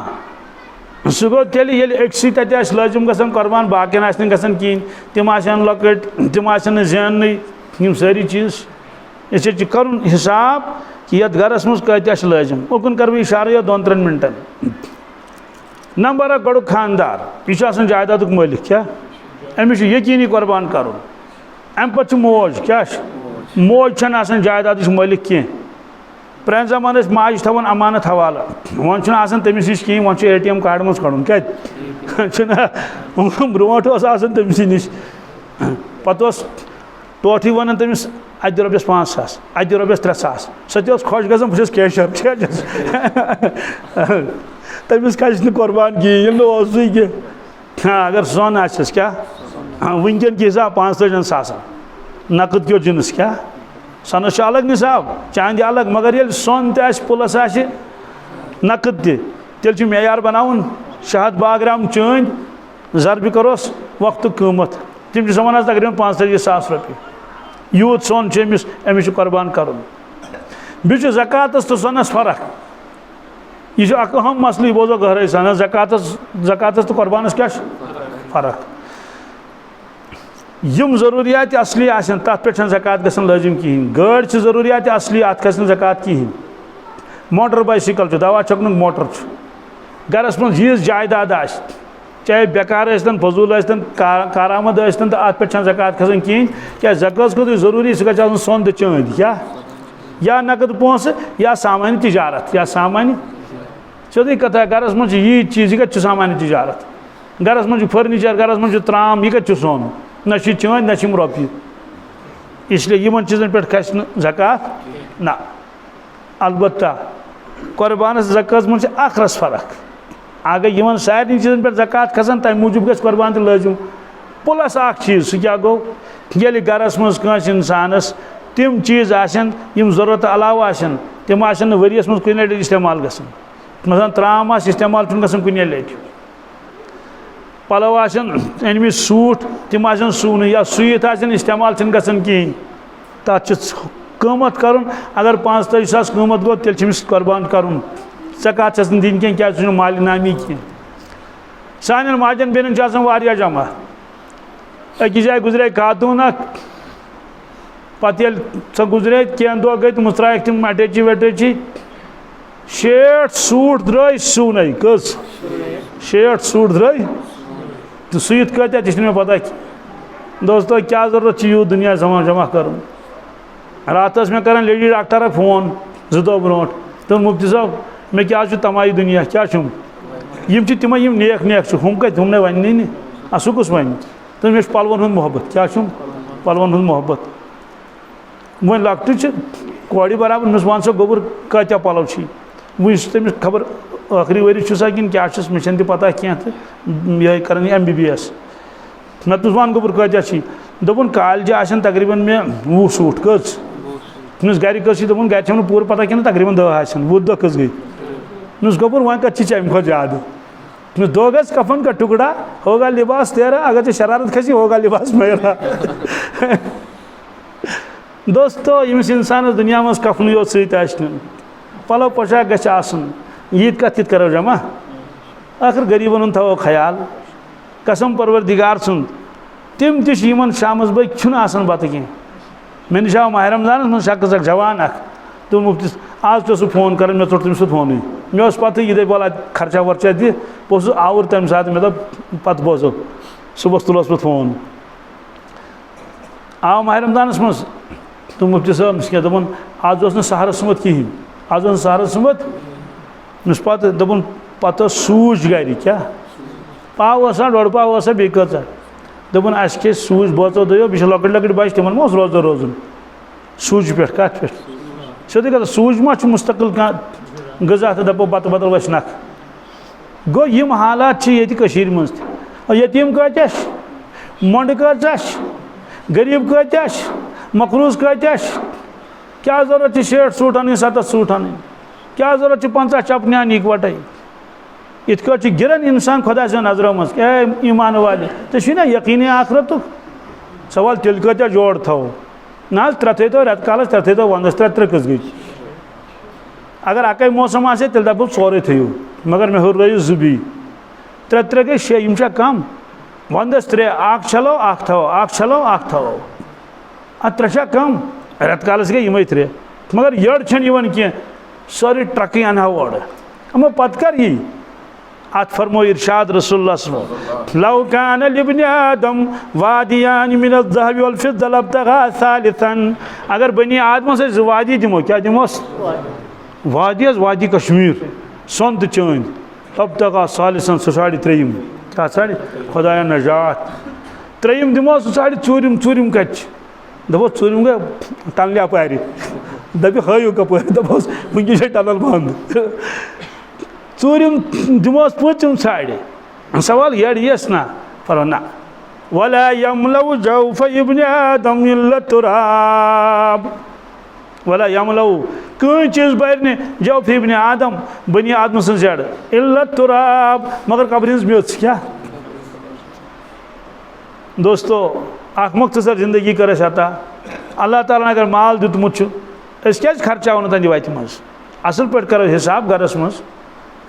सह गो तेल अक्सी तत लाजिम गसान कुर्बान बाकिन गसान कहें तम लकट तम जेन यम सारी चीज़ इसे कर हिसाब कि ये गरस मज कत लाजिम उकन कर इशारा या 2-3 मिनटन नंबर 1 गो खानदार यह जायदाद मालिक क्या अमिस यकीनी कुर्बान कर अम पे मोज क्या मोज जायदाद मालिक कह प्रान जमान माज थवान अमानत हवाला वन तमिस नश कहें वन ATM कार्ड मज कड़न क्या ब्रोट तमिस नश पे टोटी वन तमिस अत दि रॉपियस 5,000 अत दि रॉपियस 3,000 सह खुश गसान बहुत कैशर तमिस खस कुर्बान कहें हाँ अगर सोन आस क्या वनकन के हिसाब 45,000 नकद क्यों जिनस क्या सनस अलग निसाब चांदी अलग मगर ये सोन तुलस आ नकद तेल मेयार बनावन 100 ग्राम चांद जरब करोस वक्त कीमत तम वन तकरीबन 45,000 रुपये यूत सोन अमिस कुर्बान कर बे ज़कातस तो सोनस फ़र्क यह अहम मसल बोजो गहरे सन ज़कातस तो कुर्बानस क्या फ़र्क यम ज़रूरियात असली तथ पे ज़कात गसन लाजिम कहें गाड़ ज़रूरियात असली अत खस ज़कात कहें मोटर बाइसिकल दवा छकन मोटर गरस मज यीज जायदाद चाहे बेकार फजूल कारामद तो अत पे ज़कात खसान कहें क्या ज़कात खुद ज़रूरी सह गई सोन तो चांद क्या या नकद पोस या सामान्य तिजारत या सामान्य सोदी कथा गरस मज यी चीज़ यह गई सामान्य तिजारत गरस मज फर्नीचर गरस मज त्राम यह गई सोन न चांद न रोपये इसलिए इन चीज़न पे खस ज़कात ना अलबत्ता कुर्बानस ज़कात मज रस फ़र्क अगर इन सारे चीज़न पे ज़कात खसान तम मूजूब गई कुर्बान तो लाजिम प्लस चीज़ सह क्या गो ये गरस मज इंसानस तम चीज़ यम ज़रूरत अलाव तम वरियस मज कुन लट इस्तेमाल गसान मसलन त्राम इस्तेमाल गसान कुन लट पलव अनम सूट तम सून या सुत इस्तेमाल गसान कहें तथ कीमत कर अगर 45,000 कीमत गो तेल कुर्बान कर ज़कात दिन कह क्या माल नामी कह सान माजन बेन जमा अकिस जाए गुजरे खातून पे सह गुजरे कह दह गई तम त्राक तम अटैची वटैची 60 सूट द्राय सून कस 60 सूट द्राय तो सुत कत मे पता दोस्तों क्या जरूरत यूत दुनिया जमा कर रात मे कर लेडी डॉक्टर फोन 2 दह ब्रो तो मुफ्ती साहब मे क्या तमाही दुनिया क्या तम नेक नेक हम कत हम वन सह कुस वन तो मे पलवन हूँ मोहब्बत क्या पलवन हूँ मोहब्बत वो लकट कोड़ बराबर मे वन सा गोबर कत पलव वो तमिस खबर आखिरी वरी कि क्या मे पता कह तो यह कर MBBS मे तुस वन गोबर कत दोपन कॉलेज तकरीबन मे 20 सूट कस तमिस गर कस दोपन गर पूर पता कह तकरीबन 10 वो 10 कस गई मे गोबर वन कत अमे खुद ज्यादा तमिस 2 गज कफन का टुकड़ा होगा लिबास तेरा अगर शरारत खसी होगा लिबास मेरा दोस्तों यमिस इंसान दुनिया मज कफन योत सत पलव पोशाक गई ईद कत करो जमा आखिर गरीबन हूँ थो ख्याल कसम परवरदिगार सुन तम तम शाम बन बत कह मे निश आव माह रमजान मज शख्स जवान तो मुफ्ती आज तो सह फोन कर मे तोड़ तमिस फोन मे पता यह दप खर्चा वर्चा दि बस आवर तम सात मे दप पत बोजो सुबह तुलस पे फोन आव माह रमदानस मज तो मुफ्ती साहब क्या दपन आज सहरस सुमत कहें आज सहरस सुमत मुझ पे दपन पत सूज गर क्या पाव डोड़ पाव बे कचा दपन अस सूज बचो दो बे लकट लकट बच तिमन मा रोजर रोजन सूज पे कत पे सोदे कथा सूज मा मुस्तकिल कह गजा तो दपो बत बदल वस नख गो यम हालात ये मज यतीम कत मंड कत गरीब कत मकरूज कत क्या जरूरत 60 सूट अन 70 सूट अन क्या जरूरत 50 चपने अन इकवटे इत गिरन इंसान खुदा से नजरों मज ईमान वाले तो ना यकीन आखरत सवाल तिल कत जोड़ थो ना त्रे थो रेत कालस त्रे थो वंदस त्रे कस गई अगर अकै मौसम आ तेल दपो सोरे थो मगर मे हुर्र जुबी त्रे गई 6 कम वंदस 3 आख चलो आख थो आख चलो आख थो त्रे कम रेत कालस गई यम 3 मगर यड़ कह सारी ट्रक अनहा ओर अमो पत कर यी अत फरमो इरशाद रसूलुल्लाह लौ कान लिब्नि आदम वादियान मिन अज़्ज़हबि वल फिद्दा लब्तगा सालिसन अगर बनी आदम से वादी दिमो क्या दिमोस वादी कश्मीर सोन तो चांद लब्तगा सालिसन साढ़े 3 क्या साढ़े खुदाया नजात 3 दिमो साढ़े चूरिम कच दपो चूरिम गए टनल अपारि दपि हयु कपर दपोस वुनकि टनल बंद चूरिम दिमोस 5 साढ़े सवाल यस ना पर ना वला यमलउ जौफ इब्न आदम इल्ला तुराब वला यमलउ कोई चीज बर ने जौफ इब्न आदम बनी आदम सं जड़ इल्ला तुराब मगर कब्र हज म्योच क्या दोस्तों अख मुख्तसर जिंदगी कर अता अल्लाह ताला अगर माल दुतमुत क्या खर्चा तंद वत मज असल पे करो हिसाब गरस मज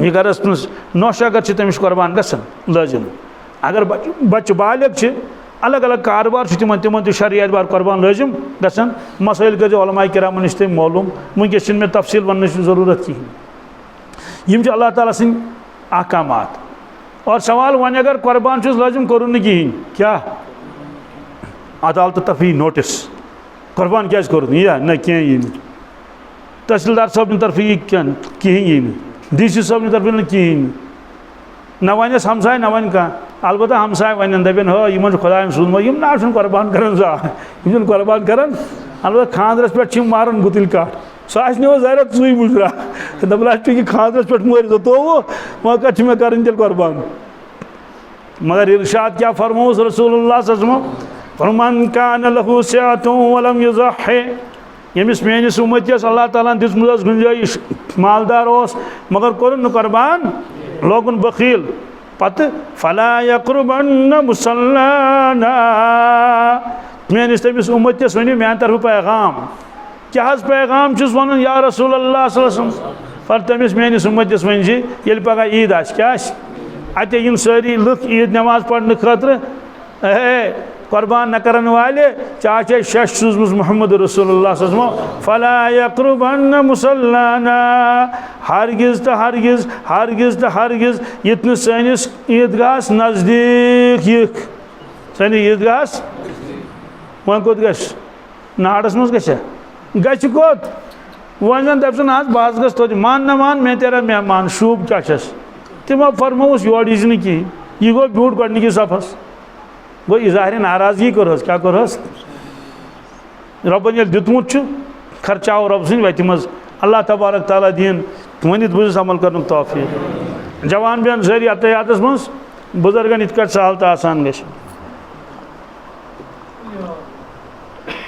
यह गरस मज नौश अगर तमिस कुर्बान गसन लाजिम अगर बच्चे बालिग अलग अलग कारोबार तिमन शरियत बार कुर्बान लाजिम गसन मसाइल कर उलमा किरामन नश मालूम वनकस मे तफसील वन जरूरत कहें यम अल्लाह ताला सिंद अहकामात और सवाल वन अगर कुर्बान लाजिम करूँ न कहें क्या अदालत तफी नोटिस कुर्बान क्या करूँ या न कहें तहसीलदार साहब तरफ यह कहें DC साहब तरफ न कहें न वनस हमसाय न वन कह अलबत्ता हमसाय वन दपन हो इन खुदा सूदम यम ना कुर्बान कर जा कुर्बान कर अलबत्ता खानदरस पे मारन गुतिल काट सह जरा चुई मुजरा दपान पे खानदरस पे मर जतोवो वह कत मे कर कुर्बान मगर इरशाद क्या फरमोस रसूलुल्लाह सल्लल्लाहु अलैहि वसल्लम फरमान कान लहु सिअतुन वलम युज़हि यमिस मेनिस उम्मतियस अल्लाह ताला दिसमुस गुंजाइश मालदार ओस मगर कोरन कुर्बान लोगन बखील पत फला यक़रबन मुसल्लाना मेनिस तमिस उम्मतियस वनी मेन तरफ पैगाम क्या पैगाम चुस वन या रसूल अल्लाह सल्लल्लाहु अलैहि वसल्लम पर तमिस मेनिस उम्मतियस वन जी ये पगह ईद आस क्या अत इन सारी लुक ईद नमाज पढ़ने खतर कुर्बान न करन वाले चाचे शश सूजमुस मोहम्मद रसूलुल्लाह सल्लल्लाहु अलैहि वसल्लम फला यक़रबन मुसल्लाना हरगिज तो हरगिज हरगिज तो हरगिज इतन सनिस ईदगाहस नजदीक यख सन ईदगाहस वन कोत गश नाड़स मज गश कोत वन दपन आज बाज गस तो मान न मान मैं तेरा मेहमान शूब क्या तमो फरमोस योर यीज न कहें यह गो ब्यूट गडनिकिस सफस गो इजहार नाराजगी कर क्या कर रबन ये दितमुत खर्चाओ रब सद वत मज अल्लाह तबारक ताला दीन वनित बुझस अमल कर तौफीक जवान बेन जरी अतयातस मज बुजुर्गन इत सहल तो आसान गश